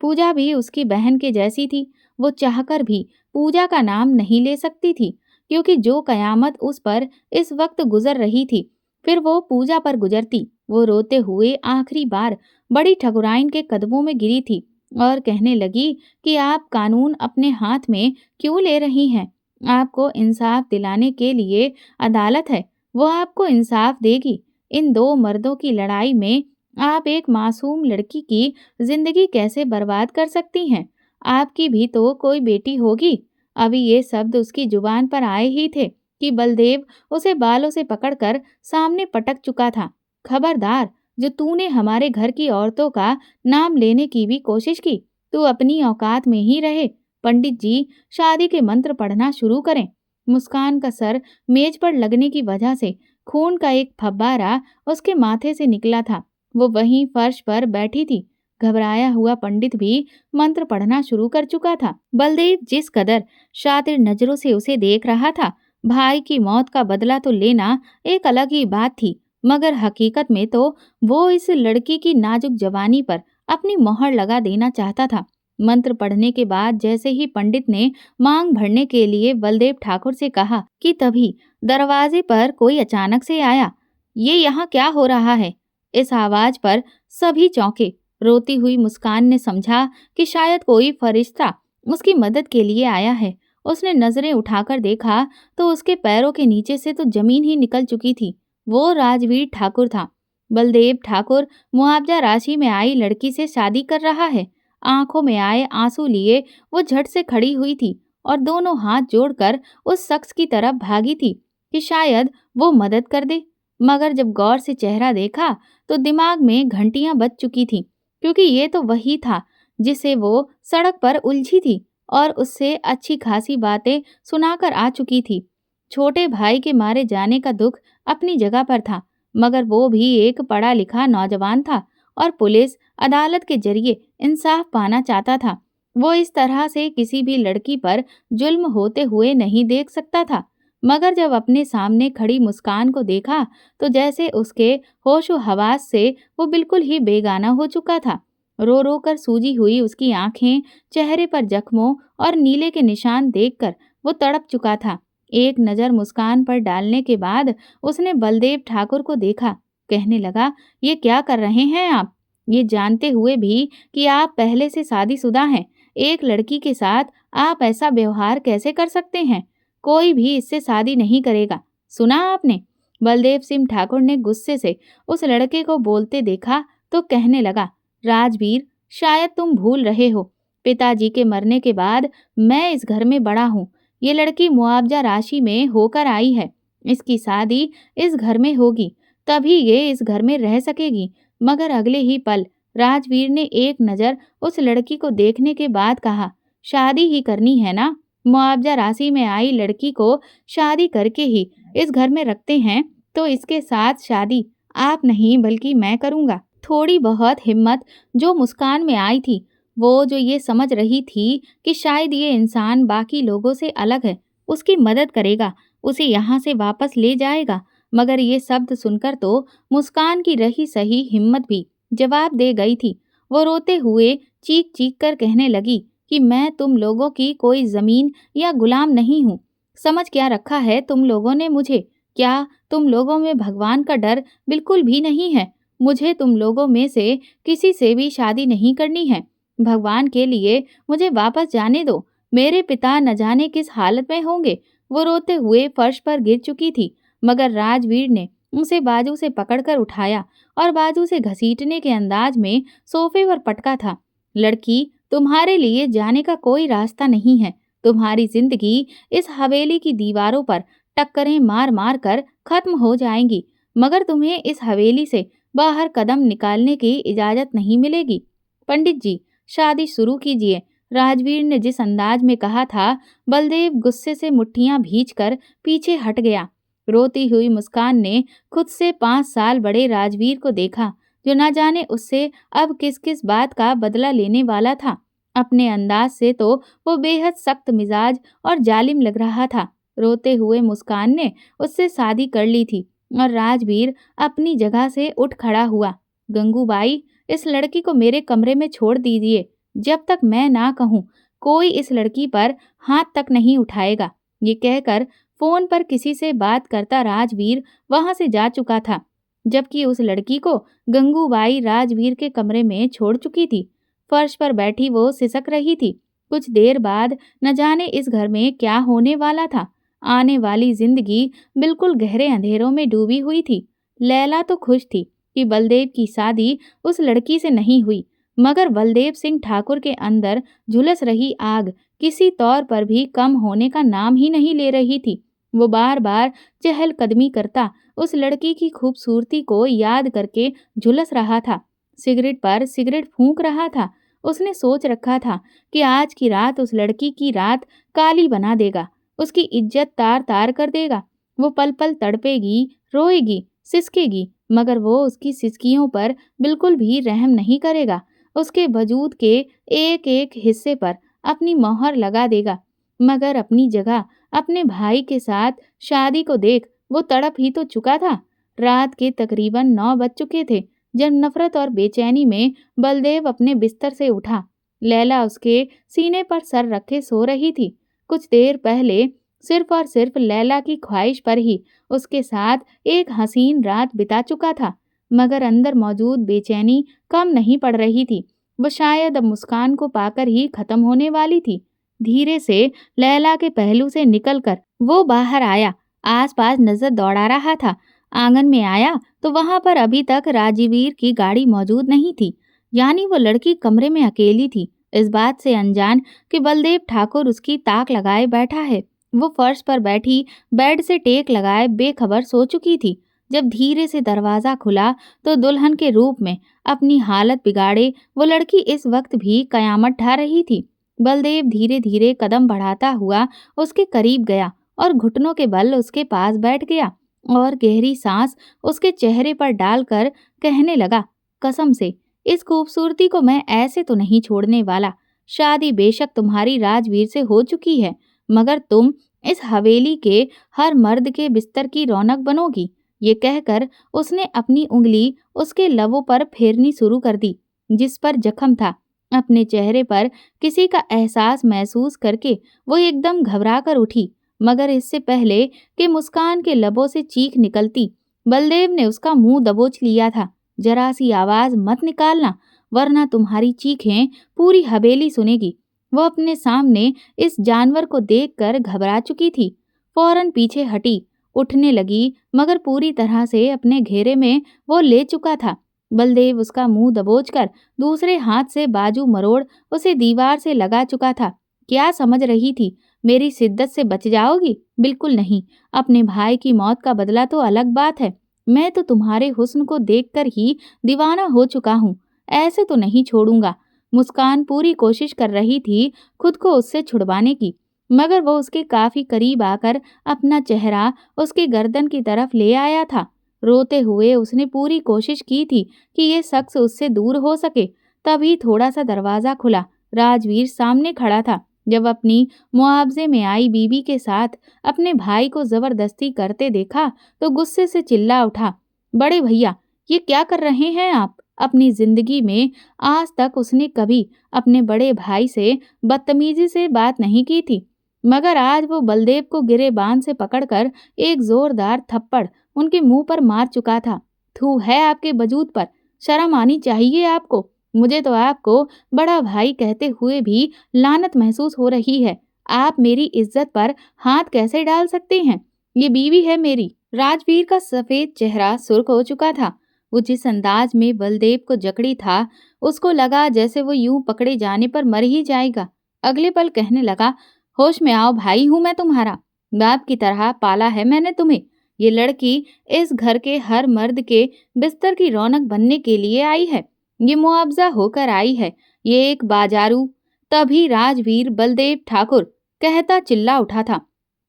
पूजा भी उसकी बहन के जैसी थी। वो चाहकर भी पूजा का नाम नहीं ले सकती थी, क्योंकि जो कयामत उस पर इस वक्त गुजर रही थी, फिर वो पूजा पर गुजरती। वो रोते हुए आखिरी बार बड़ी ठकुराइन के कदमों में गिरी थी और कहने लगी कि आप कानून अपने हाथ में क्यों ले रही हैं? आपको इंसाफ दिलाने के लिए अदालत है, वो आपको इंसाफ देगी। इन दो मर्दों की लड़ाई में आप एक मासूम लड़की की जिंदगी कैसे बर्बाद कर सकती हैं? आपकी भी तो कोई बेटी होगी। अभी ये शब्द उसकी जुबान पर आए ही थे कि बलदेव उसे बालों से पकड़कर सामने पटक चुका था। खबरदार, जो तूने हमारे घर की औरतों का नाम लेने की भी कोशिश की, तू अपनी औकात में ही रहे। पंडित जी शादी के मंत्र पढ़ना शुरू करें। मुस्कान का सर मेज पर लगने की वजह से खून का एक फव्वारा उसके माथे से निकला था। वो वहीं फर्श पर बैठी थी। घबराया हुआ पंडित भी मंत्र पढ़ना शुरू कर चुका था। बलदेव जिस कदर शातिर नजरों से उसे देख रहा था, भाई की मौत का बदला तो लेना एक अलग ही बात थी, मगर हकीकत में तो वो इस लड़की की नाजुक जवानी पर अपनी मोहर लगा देना चाहता था। मंत्र पढ़ने के बाद जैसे ही पंडित ने मांग भरने के लिए बलदेव ठाकुर से कहा कि तभी दरवाजे पर कोई अचानक से आया। ये यहाँ क्या हो रहा है? इस आवाज पर सभी चौंके। रोती हुई मुस्कान ने समझा कि शायद कोई फरिश्ता उसकी मदद के लिए आया है। उसने नजरें उठाकर देखा तो उसके पैरों के नीचे से तो जमीन ही निकल चुकी थी। वो राजवीर ठाकुर था। बलदेव ठाकुर मुआवजा राशि में आई लड़की से शादी कर रहा है। आंखों में आए आंसू लिए वो झट से खड़ी हुई थी और दोनों हाथ जोड़कर उस शख्स की तरफ भागी थी कि शायद वो मदद कर दे। मगर जब गौर से चेहरा देखा तो दिमाग में घंटियां बज चुकी थीं, क्योंकि ये तो वही था जिसे वो सड़क पर उलझी थी और उससे अच्छी खासी बातें सुनाकर आ चुकी थी। छोटे भाई के मारे जाने का दुख अपनी जगह पर था, मगर वो भी एक पढ़ा लिखा नौजवान था और पुलिस अदालत के जरिए इंसाफ पाना चाहता था। वो इस तरह से किसी भी लड़की पर जुल्म होते हुए नहीं देख सकता था। मगर जब अपने सामने खड़ी मुस्कान को देखा तो जैसे उसके होशो हवास से वो बिल्कुल ही बेगाना हो चुका था। रो रो कर सूजी हुई उसकी आंखें, चेहरे पर जख्मों और नीले के निशान देखकर वो तड़प चुका था। एक नज़र मुस्कान पर डालने के बाद उसने बलदेव ठाकुर को देखा। कहने लगा, ये क्या कर रहे हैं आप? ये जानते हुए भी कि आप पहले से शादीशुदा हैं, एक लड़की के साथ आप ऐसा व्यवहार कैसे कर सकते हैं? कोई भी इससे शादी नहीं करेगा। सुना आपने? बलदेव सिंह ठाकुर ने गुस्से से उस लड़के को बोलते देखा तो कहने लगा, राजवीर, शायद तुम भूल रहे हो, पिताजी के मरने के बाद मैं इस घर में बड़ा हूँ। ये लड़की मुआवजा राशि में होकर आई है। इसकी शादी इस घर में होगी, तभी ये इस घर में रह सकेगी। मगर अगले ही पल राजवीर ने एक नज़र उस लड़की को देखने के बाद कहा, शादी ही करनी है ना? मुआवजा राशि में आई लड़की को शादी करके ही इस घर में रखते हैं, तो इसके साथ शादी आप नहीं बल्कि मैं करूँगा। थोड़ी बहुत हिम्मत जो मुस्कान में आई थी, वो जो ये समझ रही थी कि शायद ये इंसान बाकी लोगों से अलग है, उसकी मदद करेगा, उसे यहाँ से वापस ले जाएगा। मगर ये शब्द सुनकर तो मुस्कान की रही सही हिम्मत भी जवाब दे गई थी। वो रोते हुए चीख चीख कर कहने लगी कि मैं तुम लोगों की कोई जमीन या गुलाम नहीं हूँ। समझ क्या रखा है तुम लोगों ने मुझे? क्या तुम लोगों में भगवान का डर बिल्कुल भी नहीं है? मुझे तुम लोगों में से किसी से भी शादी नहीं करनी है। भगवान के लिए मुझे वापस जाने दो। मेरे पिता न जाने किस हालत में होंगे। वो रोते हुए फर्श पर गिर चुकी थी, मगर राजवीर ने उसे बाजू से पकड़कर उठाया और बाजू से घसीटने के अंदाज में सोफे पर पटका था। लड़की, तुम्हारे लिए जाने का कोई रास्ता नहीं है। तुम्हारी जिंदगी इस हवेली की दीवारों पर टक्करें मार मार कर खत्म हो जाएंगी, मगर तुम्हें इस हवेली से बाहर कदम निकालने की इजाजत नहीं मिलेगी। पंडित जी, शादी शुरू कीजिए। राजवीर ने जिस अंदाज में कहा था, बलदेव गुस्से से मुट्ठियां भींचकर पीछे हट गया। रोती हुई मुस्कान ने खुद से 5 साल बड़े राजवीर को देखा, जो न जाने उससे अब किस किस बात का बदला लेने वाला था। अपने अंदाज से तो वो बेहद सख्त मिजाज और जालिम लग रहा था। रोते हुए मुस्कान ने उससे शादी कर ली थी और राजवीर अपनी जगह से उठ खड़ा हुआ। गंगूबाई, इस लड़की को मेरे कमरे में छोड़ दीजिए। जब तक मैं ना कहूँ, कोई इस लड़की पर हाथ तक नहीं उठाएगा। ये कहकर फोन पर किसी से बात करता राजवीर वहां से जा चुका था, जबकि उस लड़की को गंगूबाई राजवीर के कमरे में छोड़ चुकी थी। फर्श पर बैठी वो सिसक रही थी। कुछ देर बाद न जाने इस घर में क्या होने वाला था। आने वाली जिंदगी बिल्कुल गहरे अंधेरों में डूबी हुई थी। लैला तो खुश थी कि बलदेव की शादी उस लड़की से नहीं हुई, मगर बलदेव सिंह ठाकुर के अंदर झुलस रही आग किसी तौर पर भी कम होने का नाम ही नहीं ले रही थी। वो बार बार चहलकदमी करता उस लड़की की खूबसूरती को याद करके झुलस रहा था। सिगरेट पर सिगरेट फूंक रहा था। उसने सोच रखा था कि आज की रात उस लड़की की रात काली बना देगा, उसकी इज्जत तार तार कर देगा। वो पल पल तड़पेगी, रोएगी, सिसकेगी, मगर वो उसकी सिसकियों पर बिल्कुल भी रहम नहीं करेगा। उसके वजूद के एक एक हिस्से पर अपनी मोहर लगा देगा। मगर अपनी जगह अपने भाई के साथ शादी को देख वो तड़प ही तो चुका था। रात के तकरीबन 9 बज चुके थे जब नफरत और बेचैनी में बलदेव अपने बिस्तर से उठा। लैला उसके सीने पर सर रखे सो रही थी। कुछ देर पहले सिर्फ और सिर्फ लैला की ख्वाहिश पर ही उसके साथ एक हसीन रात बिता चुका था, मगर अंदर मौजूद बेचैनी कम नहीं पड़ रही थी। वो शायद अब मुस्कान को पाकर ही खत्म होने वाली थी। धीरे से लैला के पहलू से निकलकर वो बाहर आया, आसपास नजर दौड़ा रहा था। आंगन में आया तो वहां पर अभी तक राजवीर की गाड़ी मौजूद नहीं थी, यानी वो लड़की कमरे में अकेली थी, इस बात से अनजान कि बलदेव ठाकुर उसकी ताक लगाए बैठा है। वो फर्श पर बैठी बेड से टेक लगाए बेखबर सो चुकी थी। जब धीरे से दरवाजा खुला तो दुल्हन के रूप में अपनी हालत बिगाड़े वो लड़की इस वक्त भी कयामत ढा रही थी। बलदेव धीरे धीरे कदम बढ़ाता हुआ उसके करीब गया और घुटनों के बल उसके पास बैठ गया और गहरी सांस उसके चेहरे पर डालकर कहने लगा, कसम से इस खूबसूरती को मैं ऐसे तो नहीं छोड़ने वाला। शादी बेशक तुम्हारी राजवीर से हो चुकी है, मगर तुम इस हवेली के हर मर्द के बिस्तर की रौनक बनोगी। ये कहकर उसने अपनी उंगली उसके लबों पर फेरनी शुरू कर दी, जिस पर जख्म था। अपने चेहरे पर किसी का एहसास महसूस करके वो एकदम घबरा कर उठी, मगर इससे पहले कि मुस्कान के लबों से चीख निकलती, बलदेव ने उसका मुंह दबोच लिया था। जरा सी आवाज मत निकालना, वरना तुम्हारी चीखें पूरी हवेली सुनेगी। वो अपने सामने इस जानवर को देखकर घबरा चुकी थी। फौरन पीछे हटी, उठने लगी, मगर पूरी तरह से अपने घेरे में वो ले चुका था। बलदेव उसका मुंह दबोचकर दूसरे हाथ से बाजू मरोड़ उसे दीवार से लगा चुका था। क्या समझ रही थी मेरी शिद्दत से बच जाओगी? बिल्कुल नहीं। अपने भाई की मौत का बदला तो अलग बात है। मैं तो तुम्हारे हुस्न को देखकर ही दीवाना हो चुका हूँ। ऐसे तो नहीं छोड़ूंगा। मुस्कान पूरी कोशिश कर रही थी खुद को उससे छुड़वाने की, मगर वो उसके काफी करीब आकर अपना चेहरा उसके गर्दन की तरफ ले आया था। रोते हुए उसने पूरी कोशिश की थी कि ये शख्स उससे दूर हो सके। तभी थोड़ा सा दरवाजा खुला। राजवीर सामने खड़ा था। जब अपनी मुआवजे में आई बीबी के साथ अपने भाई को जबरदस्ती करते देखा तो गुस्से से चिल्ला उठा, बड़े भैया, ये क्या कर रहे हैं आप? अपनी जिंदगी में आज तक उसने कभी अपने बड़े भाई से बदतमीजी से बात नहीं की थी, मगर आज वो बलदेव को गिरेबान से पकड़कर एक जोरदार थप्पड़ उनके मुंह पर मार चुका था। थू है आपके वजूद पर, शर्म आनी चाहिए आपको। मुझे तो आपको बड़ा भाई कहते हुए भी लानत महसूस हो रही है। आप मेरी इज्जत पर हाथ कैसे डाल सकते हैं? ये बीवी है मेरी। राजवीर का सफेद चेहरा सुर्ख हो चुका था। वो जिस अंदाज में बलदेव को जकड़ी था, उसको लगा जैसे वो यूं पकड़े जाने पर मर ही जाएगा। अगले पल कहने लगा, होश में आओ, भाई हूं मैं तुम्हारा। बाप की तरह पाला है मैंने तुम्हें। ये लड़की इस घर के हर मर्द के बिस्तर की रौनक बनने के लिए आई है। ये मुआवजा होकर आई है। ये एक बाजारू। तभी राजवीर बलदेव ठाकुर कहता चिल्ला उठा था,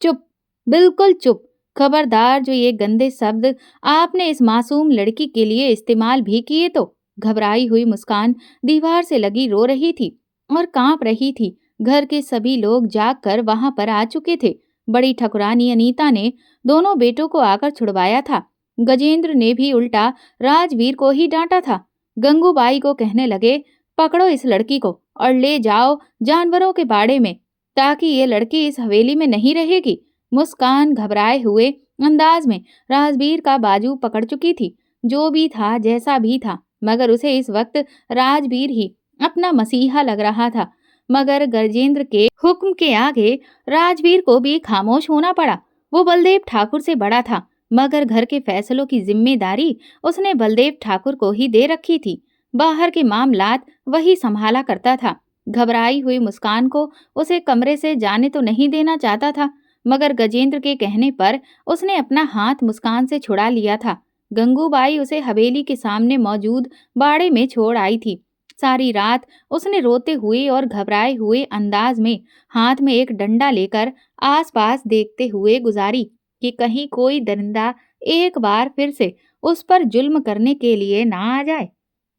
चुप, बिल्कुल चुप। खबरदार जो ये गंदे शब्द आपने इस मासूम लड़की के लिए इस्तेमाल भी किए तो। घबराई हुई मुस्कान दीवार से लगी रो रही थी और कांप रही थी। घर के सभी लोग जागकर वहां पर आ चुके थे। बड़ी ठकुरानी अनीता ने दोनों बेटों को आकर छुड़वाया था। गजेंद्र ने भी उल्टा राजवीर को ही डांटा था। गंगूबाई को कहने लगे, पकड़ो इस लड़की को और ले जाओ जानवरों के बाड़े में, ताकि ये लड़की इस हवेली में नहीं रहेगी। मुस्कान घबराए हुए अंदाज में राजवीर का बाजू पकड़ चुकी थी। जो भी था जैसा भी था, मगर उसे इस वक्त राजवीर ही अपना मसीहा लग रहा था। मगर गजेंद्र के हुक्म के आगे राजवीर को भी खामोश होना पड़ा। वो बलदेव ठाकुर से बड़ा था, मगर घर के फैसलों की जिम्मेदारी उसने बलदेव ठाकुर को ही दे रखी थी। बाहर के मामलात वही संभाला करता था। घबराई हुई मुस्कान को उसे कमरे से जाने तो नहीं देना चाहता था, मगर गजेंद्र के कहने पर उसने अपना हाथ मुस्कान से छुड़ा लिया था। गंगूबाई उसे हवेली के सामने मौजूद बाड़े में छोड़ आई थी। सारी रात उसने रोते हुए और घबराए हुए अंदाज में हाथ में एक डंडा लेकर आसपास देखते हुए गुजारी कि कहीं कोई दरिंदा एक बार फिर से उस पर जुल्म करने के लिए ना आ जाए।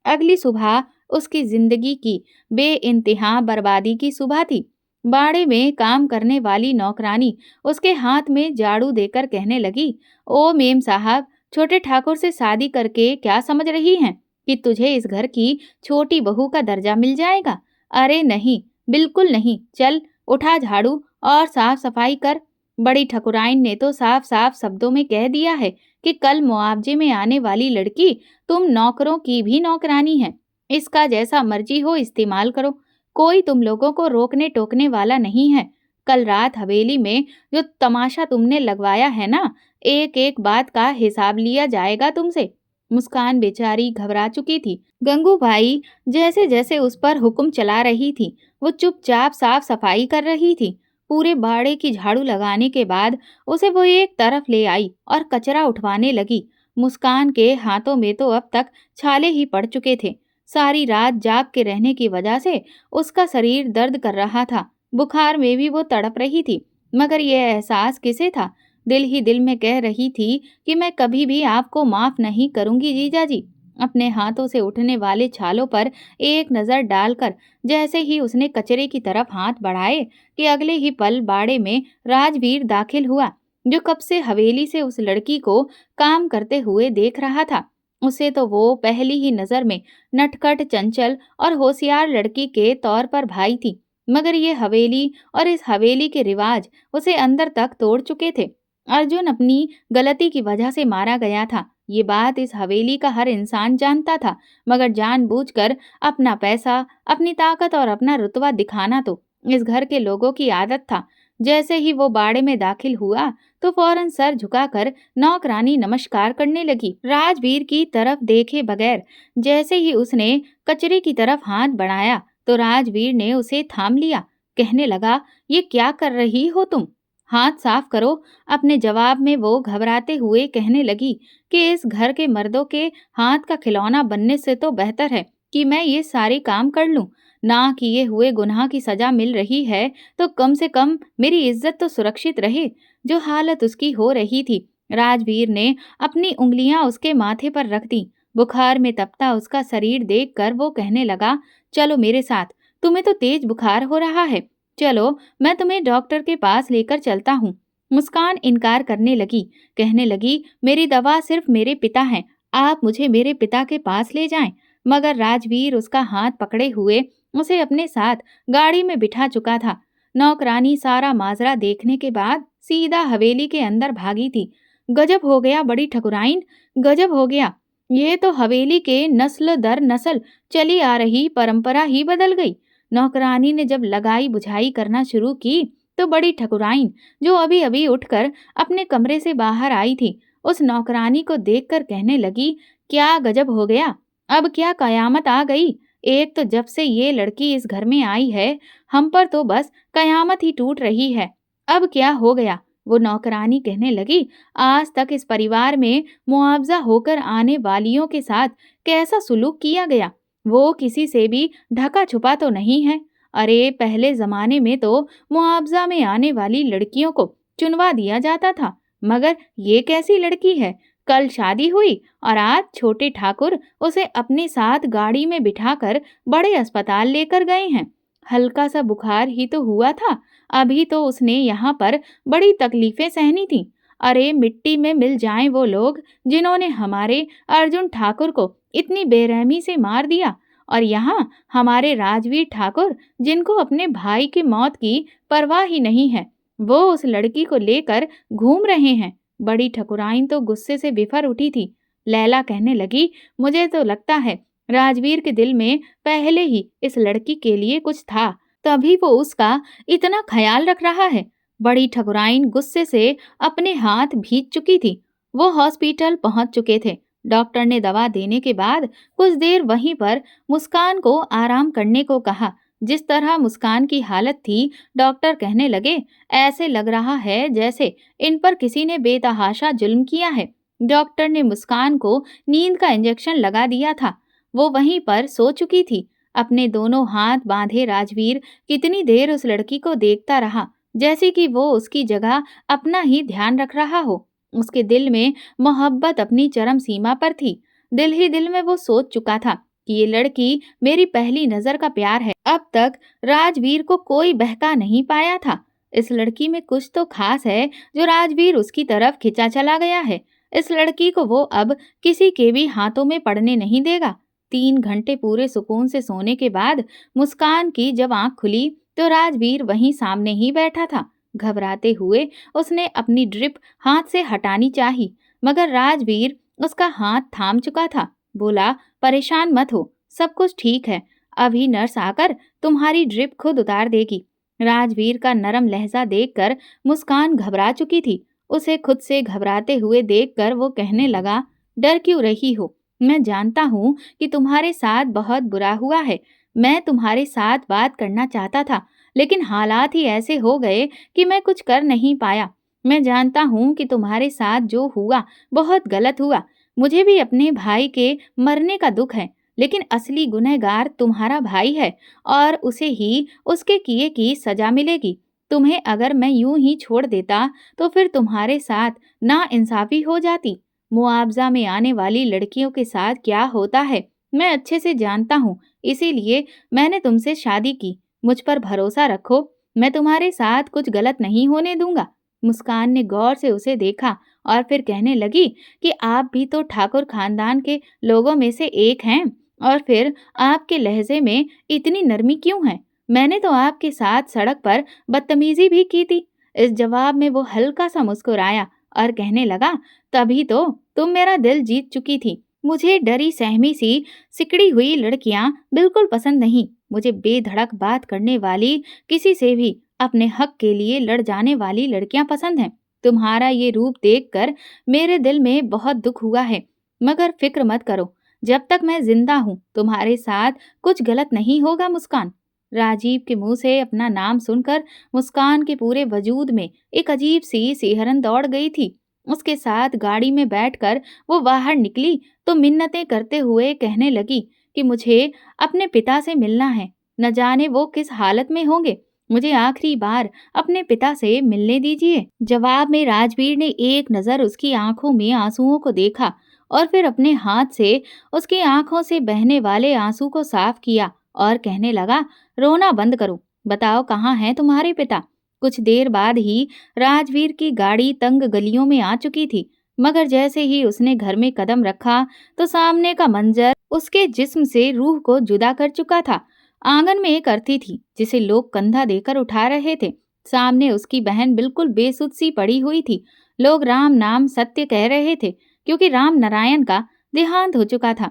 अगली सुबह उसकी जिंदगी की बेइंतहा बर्बादी की सुबह थी। बाड़े में काम करने वाली नौकरानी उसके हाथ में झाड़ू देकर कहने लगी, ओ मेम साहब, छोटे ठाकुर से शादी करके क्या समझ रही हैं कि तुझे इस घर की छोटी बहू का दर्जा मिल जाएगा? अरे नहीं, बिल्कुल नहीं। चल उठा झाड़ू और साफ सफाई कर। बड़ी ठकुराइन ने तो साफ साफ शब्दों में कह दिया है कि कल मुआवजे में आने वाली लड़की तुम नौकरों की भी नौकरानी है। इसका जैसा मर्जी हो इस्तेमाल करो, कोई तुम लोगों को रोकने टोकने वाला नहीं है। कल रात हवेली में जो तमाशा तुमने लगवाया है ना, एक एक बात का हिसाब लिया जाएगा तुमसे। मुस्कान बेचारी घबरा चुकी थी। गंगूबाई जैसे जैसे उस पर हुक्म चला रही थी, वो चुपचाप साफ सफाई कर रही थी। पूरे बाड़े की झाड़ू लगाने के बाद उसे वो एक तरफ ले आई और कचरा उठवाने लगी। मुस्कान के हाथों में तो अब तक छाले ही पड़ चुके थे। सारी रात जाग के रहने की वजह से उसका शरीर दर्द कर रहा था। बुखार में भी वो तड़प रही थी, मगर यह एहसास किसे था? दिल ही दिल में कह रही थी कि मैं कभी भी आपको माफ नहीं करूंगी जीजाजी। अपने हाथों से उठने वाले छालों पर एक नजर डालकर जैसे ही उसने कचरे की तरफ हाथ बढ़ाए कि अगले ही पल बाड़े में राजवीर दाखिल हुआ, जो कब से हवेली से उस लड़की को काम करते हुए देख रहा था। उसे तो वो पहली ही नजर में नटखट, चंचल और होशियार लड़की के तौर पर भाई थी, मगर ये हवेली और इस हवेली के रिवाज उसे अंदर तक तोड़ चुके थे। अर्जुन अपनी गलती की वजह से मारा गया था, ये बात इस हवेली का हर इंसान जानता था, मगर जानबूझकर अपना पैसा, अपनी ताकत और अपना रुतबा दिखाना तो इस घर के लोगों की आदत था। जैसे ही वो बाड़े में दाखिल हुआ तो फौरन सर झुकाकर नौकरानी नमस्कार करने लगी, राजवीर की तरफ देखे बगैर। जैसे ही उसने कचरे की तरफ हाथ बढ़ाया तो राजवीर ने उसे थाम लिया। कहने लगा, ये क्या कर रही हो तुम? हाथ साफ करो। अपने जवाब में वो घबराते हुए कहने लगी कि इस घर के मर्दों के हाथ का खिलौना बनने से तो बेहतर है कि मैं ये सारे काम कर लूं। ना किए हुए गुनाह की सजा मिल रही है तो कम से कम मेरी इज्जत तो सुरक्षित रहे। जो हालत उसकी हो रही थी, राजवीर ने अपनी उंगलियां उसके माथे पर रख दी। बुखार में तपता उसका शरीर देखकर वो कहने लगा, चलो मेरे साथ, तुम्हें तो तेज बुखार हो रहा है। चलो, मैं तुम्हें डॉक्टर के पास लेकर चलता हूँ। मुस्कान इनकार करने लगी, कहने लगी, मेरी दवा सिर्फ मेरे पिता हैं, आप मुझे मेरे पिता के पास ले जाएं। मगर राजवीर उसका हाथ पकड़े हुए उसे अपने साथ गाड़ी में बिठा चुका था। नौकरानी सारा माजरा देखने के बाद सीधा हवेली के अंदर भागी थी। गजब हो गया बड़ी ठकुराइन, गजब हो गया। ये तो हवेली के नस्ल दर नस्ल चली आ रही परंपरा ही बदल गई। नौकरानी ने जब लगाई बुझाई करना शुरू की तो बड़ी ठकुराइन, जो अभी अभी उठकर अपने कमरे से बाहर आई थी, उस नौकरानी को देखकर कहने लगी, क्या गजब हो गया, अब क्या कयामत आ गई। एक तो जब से ये लड़की इस घर में आई है, हम पर तो बस कयामत ही टूट रही है। अब क्या हो गया? वो नौकरानी कहने लगी, आज तक इस परिवार में मुआवजा होकर आने वालियों के साथ कैसा सुलूक किया गया, वो किसी से भी ढका छुपा तो नहीं है। अरे पहले जमाने में तो मुआवजा में आने वाली लड़कियों को चुनवा दिया जाता था, मगर ये कैसी लड़की है? कल शादी हुई और आज छोटे ठाकुर उसे अपने साथ गाड़ी में बिठाकर बड़े अस्पताल लेकर गए हैं। हल्का सा बुखार ही तो हुआ था, अभी तो उसने यहाँ पर बड़ी तकलीफें सहनी थी। अरे मिट्टी में मिल जाएं वो लोग जिन्होंने हमारे अर्जुन ठाकुर को इतनी बेरहमी से मार दिया, और यहाँ हमारे राजवीर ठाकुर जिनको अपने भाई की मौत की परवाह ही नहीं है, वो उस लड़की को लेकर घूम रहे हैं। बड़ी ठकुराइन तो गुस्से से बिफर उठी थी। लैला कहने लगी, मुझे तो लगता है राजवीर के दिल में पहले ही इस लड़की के लिए कुछ था, तभी वो उसका इतना ख्याल रख रहा है। बड़ी ठकुराइन गुस्से से अपने हाथ भीग चुकी थी। वो हॉस्पिटल पहुंच चुके थे। डॉक्टर ने दवा देने के बाद कुछ देर वहीं पर मुस्कान को आराम करने को कहा। जिस तरह मुस्कान की हालत थी, डॉक्टर कहने लगे, ऐसे लग रहा है जैसे इन पर किसी ने बेतहाशा जुल्म किया है। डॉक्टर ने मुस्कान को नींद का इंजेक्शन लगा दिया था। वो वहीं पर सो चुकी थी। अपने दोनों हाथ बांधे राजवीर कितनी देर उस लड़की को देखता रहा, जैसे कि वो उसकी जगह अपना ही ध्यान रख रहा हो। उसके दिल में मोहब्बत अपनी चरम सीमा पर थी। दिल ही दिल में वो सोच चुका था कि ये लड़की मेरी पहली नजर का प्यार है। अब तक राजवीर को कोई बहका नहीं पाया था। इस लड़की में कुछ तो खास है जो राजवीर उसकी तरफ खिंचा चला गया है। इस लड़की को वो अब किसी के भी हाथों में पड़ने नहीं देगा। 3 घंटे पूरे सुकून से सोने के बाद मुस्कान की जब आंख खुली तो राजवीर वहीं सामने ही बैठा था। घबराते हुए उसने अपनी ड्रिप हाथ से हटानी चाही, मगर राजवीर उसका हाथ थाम चुका था। बोला, परेशान मत हो, सब कुछ ठीक है, अभी नर्स आकर तुम्हारी ड्रिप खुद उतार देगी। राजवीर का नरम लहजा देखकर मुस्कान घबरा चुकी थी। उसे खुद से घबराते हुए देखकर वो कहने लगा, डर क्यों रही हो? मैं जानता हूँ कि तुम्हारे साथ बहुत बुरा हुआ है। मैं तुम्हारे साथ बात करना चाहता था, लेकिन हालात ही ऐसे हो गए कि मैं कुछ कर नहीं पाया। मैं जानता हूँ कि तुम्हारे साथ जो हुआ बहुत गलत हुआ। मुझे भी अपने भाई के मरने का दुख है, लेकिन असली गुनहगार तुम्हारा भाई है और उसे ही उसके किए की सजा मिलेगी। तुम्हें अगर मैं यूं ही छोड़ देता तो फिर तुम्हारे साथ नाइंसाफी हो जाती। मुआवजा में आने वाली लड़कियों के साथ क्या होता है मैं अच्छे से जानता हूँ, इसीलिए मैंने तुमसे शादी की। मुझ पर भरोसा रखो, मैं तुम्हारे साथ कुछ गलत नहीं होने दूंगा। मुस्कान ने गौर से उसे देखा और फिर कहने लगी कि आप भी तो ठाकुर खानदान के लोगों में से एक हैं, और फिर आपके लहजे में इतनी नरमी क्यों है? मैंने तो आपके साथ सड़क पर बदतमीजी भी की थी। इस जवाब में वो हल्का सा मुस्कुराया और कहने लगा, तभी तो तुम मेरा दिल जीत चुकी थी। मुझे डरी सहमी सी सिकड़ी हुई लड़कियां बिल्कुल पसंद नहीं। मुझे बेधड़क बात करने वाली, किसी से भी अपने हक के लिए लड़ जाने वाली लड़कियां पसंद हैं। तुम्हारा ये रूप देखकर मेरे दिल में बहुत दुख हुआ है, मगर फिक्र मत करो, जब तक मैं जिंदा हूँ तुम्हारे साथ कुछ गलत नहीं होगा। मुस्कान। राजीव के मुंह से अपना नाम सुनकर मुस्कान के पूरे वजूद में एक अजीब सी सिहरन दौड़ गई थी। उसके साथ गाड़ी में बैठकर वो बाहर निकली तो मिन्नतें करते हुए कहने लगी कि मुझे अपने पिता से मिलना है। न जाने वो किस हालत में होंगे। मुझे आखिरी बार अपने पिता से मिलने दीजिए। जवाब में राजवीर ने एक नजर उसकी आंखों में आंसुओं को देखा और फिर अपने हाथ से उसकी आंखों से बहने वाले आंसू को साफ किया और कहने लगा, रोना बंद करो, बताओ कहाँ हैं तुम्हारे पिता? कुछ देर बाद ही राजवीर की गाड़ी तंग गलियों में आ चुकी थी, मगर जैसे ही उसने घर में कदम रखा तो सामने का मंजर उसके जिस्म से रूह को जुदा कर चुका था। आंगन में एक अर्थी थी जिसे लोग कंधा देकर उठा रहे थे। सामने उसकी बहन बिल्कुल बेसुध सी पड़ी हुई थी। लोग राम नाम सत्य कह रहे थे, क्योंकि राम नारायण का देहांत हो चुका था।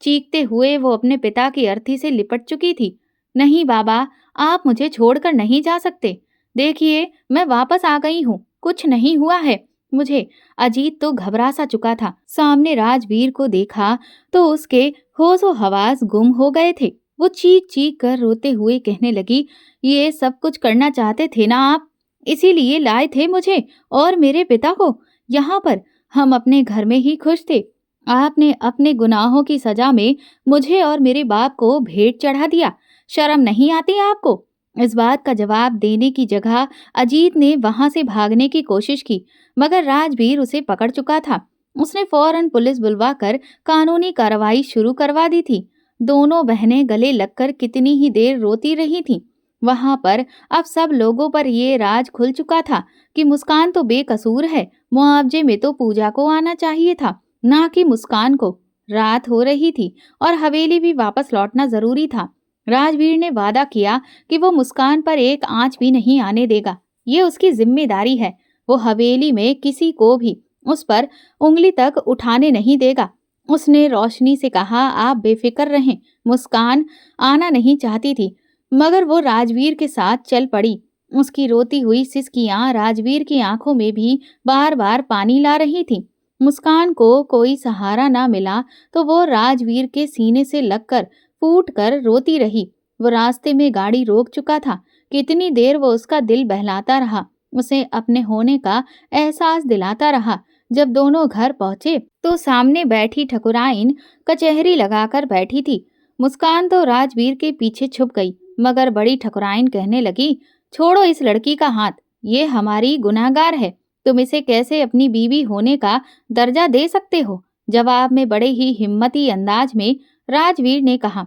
चीखते हुए वो अपने पिता की अर्थी से लिपट चुकी थी। नहीं बाबा, आप मुझे छोड़कर नहीं जा सकते। देखिए, मैं वापस आ गई हूँ, कुछ नहीं हुआ है मुझे। अजीत तो घबरा सा चुका था। सामने राजवीर को देखा तो उसके होशो हवास गुम हो गए थे। वो चीख चीख कर रोते हुए कहने लगी, ये सब कुछ करना चाहते थे ना आप? इसीलिए लाए थे मुझे और मेरे पिता को यहाँ पर। हम अपने घर में ही खुश थे। आपने अपने गुनाहों की सजा में मुझे और मेरे बाप को भेंट चढ़ा दिया। शर्म नहीं आती आपको? इस बात का जवाब देने की जगह अजीत ने वहां से भागने की कोशिश की, मगर राजवीर उसे पकड़ चुका था। उसने फौरन पुलिस बुलवाकर कानूनी कार्रवाई शुरू करवा दी थी। दोनों बहनें गले लगकर कितनी ही देर रोती रही थीं। वहां पर अब सब लोगों पर ये राज खुल चुका था कि मुस्कान तो बेकसूर है मुआवजे में तो पूजा को आना चाहिए था, ना कि मुस्कान को। रात हो रही थी और हवेली भी वापस लौटना जरूरी था। राजवीर ने वादा किया कि वो मुस्कान पर एक आंच भी नहीं आने देगा। ये उसकी जिम्मेदारी है। वो हवेली में किसी को भी उस पर उंगली तक उठाने नहीं देगा। उसने रोशनी से कहा, आप बेफिक्र रहें। मुस्कान आना नहीं चाहती थी, मगर वो राजवीर के साथ चल पड़ी। उसकी रोती हुई सिसकियां राजवीर की आंखों में भी बार बार पानी ला रही थी। मुस्कान को कोई सहारा ना मिला तो वो राजवीर के सीने से लगकर फूट कर रोती रही। वो रास्ते में गाड़ी रोक चुका था। कितनी देर वो उसका दिल बहलाता रहा, उसे अपने होने का एहसास दिलाता रहा। जब दोनों घर पहुंचे तो सामने बैठी ठकुराइन कचहरी लगाकर बैठी थी। मुस्कान तो राजवीर के पीछे छुप गई, मगर बड़ी ठकुराइन कहने लगी, छोड़ो इस लड़की का हाथ, ये हमारी गुनाहगार है। तुम इसे कैसे अपनी बीवी होने का दर्जा दे सकते हो? जवाब में बड़े ही हिम्मती अंदाज में राजवीर ने कहा,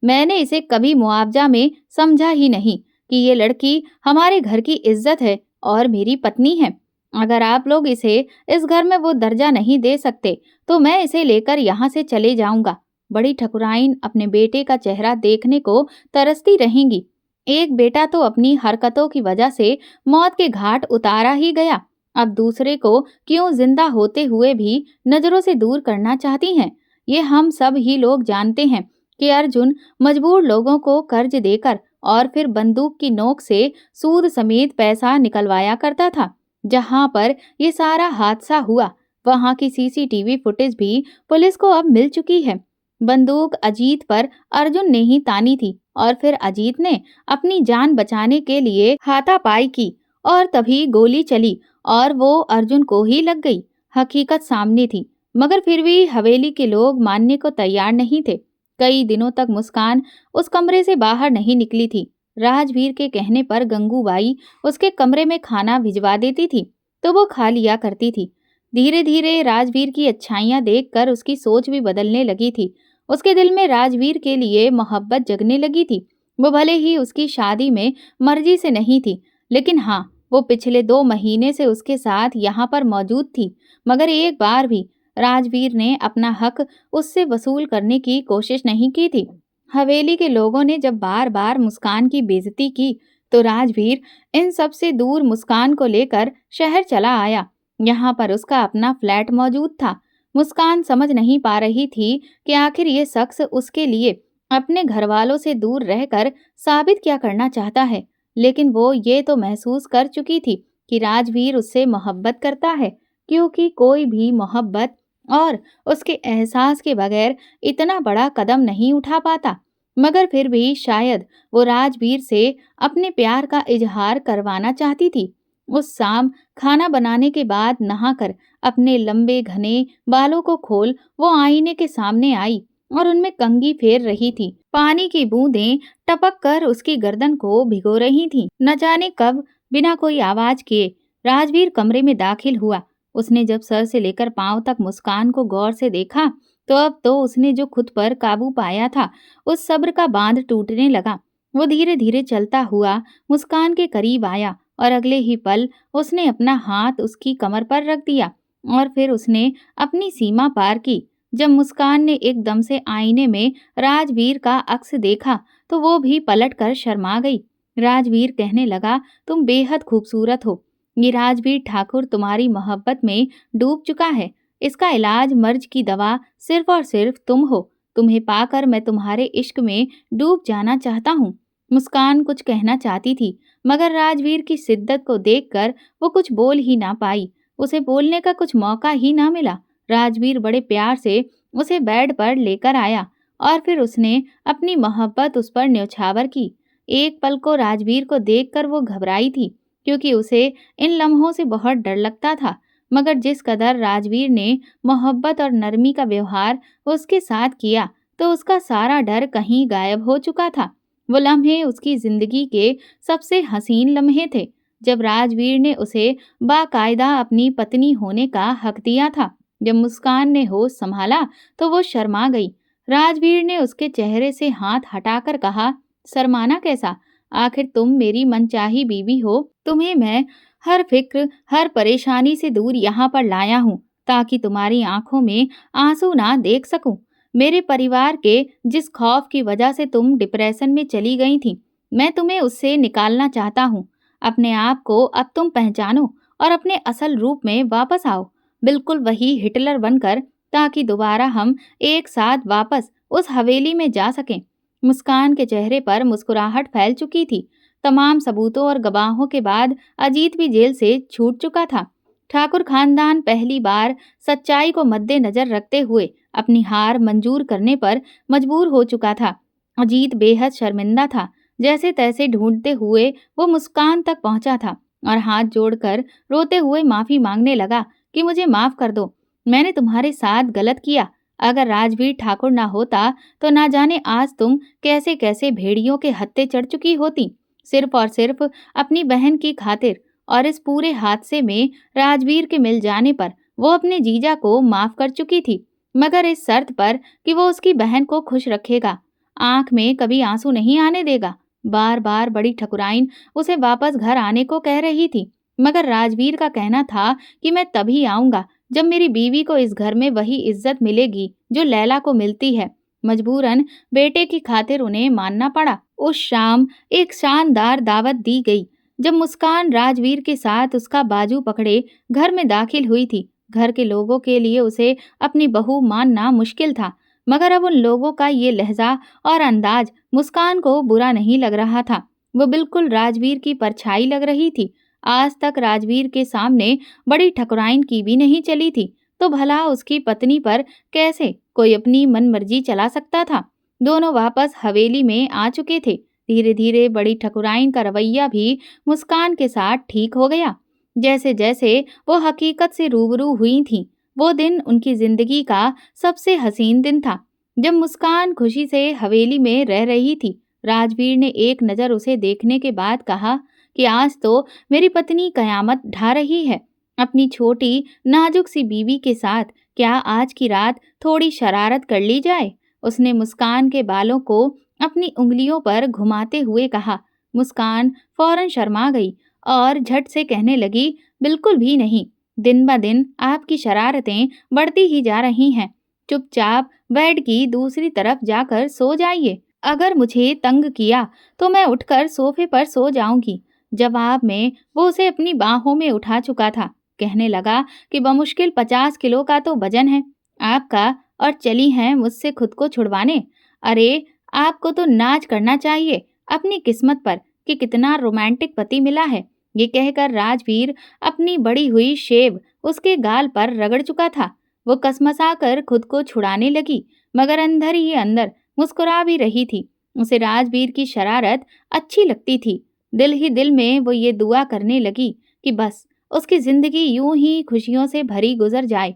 मैंने इसे कभी मुआवजा में समझा ही नहीं कि ये लड़की हमारे घर की इज्जत है और मेरी पत्नी है। अगर आप लोग इसे इस घर में वो दर्जा नहीं दे सकते तो मैं इसे लेकर यहाँ से चले जाऊंगा। बड़ी ठकुराइन अपने बेटे का चेहरा देखने को तरसती रहेंगी। एक बेटा तो अपनी हरकतों की वजह से मौत के घाट उतारा ही गया, अब दूसरे को क्यों जिंदा होते हुए भी नजरों से दूर करना चाहती हैं। ये हम सब ही लोग जानते हैं कि अर्जुन मजबूर लोगों को कर्ज देकर और फिर बंदूक की नोक से सूद समेत पैसा निकलवाया करता था। जहां पर ये सारा हादसा हुआ वहां की सीसीटीवी फुटेज भी पुलिस को अब मिल चुकी है। बंदूक अजीत पर अर्जुन ने ही तानी थी और फिर अजीत ने अपनी जान बचाने के लिए हाथापाई की और तभी गोली चली और वो अर्जुन को ही लग गई। हकीकत सामने थी, मगर फिर भी हवेली के लोग मानने को तैयार नहीं थे। कई दिनों तक मुस्कान उस कमरे से बाहर नहीं निकली थी। राजवीर के कहने पर गंगूबाई उसके कमरे में खाना भिजवा देती थी तो वो खा लिया करती थी। धीरे धीरे राजवीर की अच्छाइयां देखकर उसकी सोच भी बदलने लगी थी। उसके दिल में राजवीर के लिए मोहब्बत जगने लगी थी। वो भले ही उसकी शादी में मर्जी से नहीं थी, लेकिन हाँ, वो पिछले 2 महीने से उसके साथ यहाँ पर मौजूद थी। मगर एक बार भी राजवीर ने अपना हक उससे वसूल करने की कोशिश नहीं की थी। हवेली के लोगों ने जब बार बार मुस्कान की बेइज्जती की तो राजवीर इन सब से दूर मुस्कान को लेकर शहर चला आया। यहाँ पर उसका अपना फ्लैट मौजूद था। मुस्कान समझ नहीं पा रही थी कि आखिर ये शख्स उसके लिए अपने घर वालों से दूर रहकर साबित क्या करना चाहता है। लेकिन वो ये तो महसूस कर चुकी थी कि राजवीर उससे मोहब्बत करता है, क्योंकि कोई भी मोहब्बत और उसके एहसास के बगैर इतना बड़ा कदम नहीं उठा पाता। मगर फिर भी शायद वो राजवीर से अपने प्यार का इजहार करवाना चाहती थी। उस शाम खाना बनाने के बाद नहाकर अपने लंबे घने बालों को खोल वो आईने के सामने आई और उनमें कंघी फेर रही थी। पानी की बूंदें टपक कर उसकी गर्दन को भिगो रही थीं। न जाने कब बिना कोई आवाज किए राजवीर कमरे में दाखिल हुआ। उसने जब सर से लेकर पांव तक मुस्कान को गौर से देखा तो अब तो उसने जो खुद पर काबू पाया था उस सब्र का बांध टूटने लगा। वो धीरे धीरे चलता हुआ मुस्कान के करीब आया और अगले ही पल उसने अपना हाथ उसकी कमर पर रख दिया और फिर उसने अपनी सीमा पार की। जब मुस्कान ने एकदम से आईने में राजवीर का अक्स देखा तो वो भी पलट कर शर्मा गई। राजवीर कहने लगा, तुम बेहद खूबसूरत हो। ये राजवीर ठाकुर तुम्हारी मोहब्बत में डूब चुका है। इसका इलाज, मर्ज की दवा सिर्फ और सिर्फ तुम हो। तुम्हें पाकर मैं तुम्हारे इश्क में डूब जाना चाहता हूँ। मुस्कान कुछ कहना चाहती थी, मगर राजवीर की शिद्दत को देखकर वो कुछ बोल ही ना पाई। उसे बोलने का कुछ मौका ही ना मिला। राजवीर बड़े प्यार से उसे बेड पर लेकर आया और फिर उसने अपनी मोहब्बत उस पर न्यौछावर की। एक पल को राजवीर को देखकर वो घबराई थी, क्योंकि उसे इन लम्हों से बहुत डर लगता था। मगर जिस कदर राजवीर ने मोहब्बत और नरमी का व्यवहार उसके साथ किया तो उसका सारा डर कहीं गायब हो चुका था। वो लम्हे उसकी जिंदगी के सबसे हसीन लम्हे थे, जब राजवीर ने उसे बाकायदा अपनी पत्नी होने का हक दिया था। जब मुस्कान ने होश संभाला तो वो शर्मा गई। राजवीर ने उसके चेहरे से हाथ हटाकर कहा, शर्माना कैसा? आखिर तुम मेरी मनचाही बीवी हो। तुम्हें मैं हर फिक्र, हर परेशानी से दूर यहाँ पर लाया हूँ, ताकि तुम्हारी आंखों में आंसू ना देख सकूं। मेरे परिवार के जिस खौफ की वजह से तुम डिप्रेशन में चली गई थी, मैं तुम्हें उससे निकालना चाहता हूँ। अपने आप को अब तुम पहचानो और अपने असल रूप में वापस आओ, बिल्कुल वही हिटलर बनकर, ताकि दोबारा हम एक साथ वापस उस हवेली में जा सकें। मुस्कान के चेहरे पर मुस्कुराहट फैल चुकी थी। तमाम सबूतों और गवाहों के बाद अजीत भी जेल से छूट चुका था। ठाकुर खानदान पहली बार सच्चाई को मद्देनजर रखते हुए अपनी हार मंजूर करने पर मजबूर हो चुका था। अजीत बेहद शर्मिंदा था। जैसे तैसे ढूंढते हुए वो मुस्कान तक पहुंचा था और हाथ जोड़कर रोते हुए माफी मांगने लगा कि मुझे माफ कर दो, मैंने तुम्हारे साथ गलत किया। अगर राजवीर ठाकुर ना होता तो ना जाने आज तुम कैसे कैसे भेड़ियों के हत्थे चढ़ चुकी होती, सिर्फ और सिर्फ अपनी बहन की खातिर। और इस पूरे हादसे में राजवीर के मिल जाने पर वो अपने जीजा को माफ कर चुकी थी, मगर इस शर्त पर कि वो उसकी बहन को खुश रखेगा, आंख में कभी आंसू नहीं आने देगा। बार बार बड़ी ठकुराइन उसे वापस घर आने को कह रही थी, मगर राजवीर का कहना था कि मैं तभी आऊंगा जब मेरी बीवी को इस घर में वही इज्जत मिलेगी जो लैला को मिलती है। मजबूरन बेटे की खातिर उन्हें मानना पड़ा। उस शाम एक शानदार दावत दी गई। जब मुस्कान राजवीर के साथ उसका बाजू पकड़े घर में दाखिल हुई थी, घर के लोगों के लिए उसे अपनी बहू मानना मुश्किल था, मगर अब उन लोगों का ये लहजा और अंदाज मुस्कान को बुरा नहीं लग रहा था। वो बिल्कुल राजवीर की परछाई लग रही थी। आज तक राजवीर के सामने बड़ी ठकुराइन की भी नहीं चली थी, तो भला उसकी पत्नी पर कैसे कोई अपनी मनमर्जी चला सकता था। दोनों वापस हवेली में आ चुके थे। धीरे धीरे बड़ी ठकुराइन का रवैया भी मुस्कान के साथ ठीक हो गया। जैसे जैसे वो हकीकत से रूबरू हुई थीं, वो दिन उनकी जिंदगी का सबसे हसीन दिन था। जब मुस्कान खुशी से हवेली में रह रही थी, राजवीर ने एक नज़र उसे देखने के बाद कहा कि आज तो मेरी पत्नी कयामत ढा रही है। अपनी छोटी नाजुक सी बीवी के साथ क्या आज की रात थोड़ी शरारत कर ली जाए? उसने मुस्कान के बालों को अपनी उंगलियों पर घुमाते हुए कहा। मुस्कान फौरन शर्मा गई और झट से कहने लगी, बिल्कुल भी नहीं। दिन ब दिन आपकी शरारतें बढ़ती ही जा रही हैं। चुपचाप बेड की दूसरी तरफ जाकर सो जाइए। अगर मुझे तंग किया तो मैं उठकर सोफे पर सो जाऊंगी। जवाब में वो उसे अपनी बाहों में उठा चुका था। कहने लगा कि बमुश्किल 50 किलो का तो वजन है आपका, और चली हैं मुझसे खुद को छुड़वाने। अरे, आपको तो नाज करना चाहिए अपनी किस्मत पर कि कितना रोमांटिक पति मिला है। ये कहकर राजवीर अपनी बड़ी हुई शेव उसके गाल पर रगड़ चुका था। वो कसमसाकर खुद को छुड़ाने लगी, मगर अंदर ही अंदर मुस्कुरा भी रही थी। उसे राजवीर की शरारत अच्छी लगती थी। दिल ही दिल में वो ये दुआ करने लगी कि बस उसकी जिंदगी यूं ही खुशियों से भरी गुजर जाए।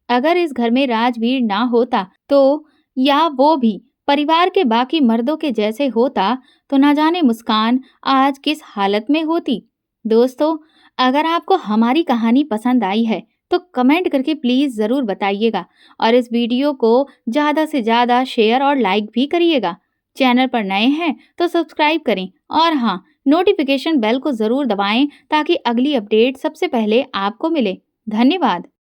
अगर इस घर में राजवीर ना होता तो, या वो भी परिवार के बाकी मर्दों के जैसे होता, तो ना जाने मुस्कान आज किस हालत में होती। दोस्तों, अगर आपको हमारी कहानी पसंद आई है तो कमेंट करके प्लीज़ ज़रूर बताइएगा और इस वीडियो को ज़्यादा से ज़्यादा शेयर और लाइक भी करिएगा। चैनल पर नए हैं तो सब्सक्राइब करें और हाँ, नोटिफिकेशन बेल को ज़रूर दबाएं ताकि अगली अपडेट सबसे पहले आपको मिले। धन्यवाद।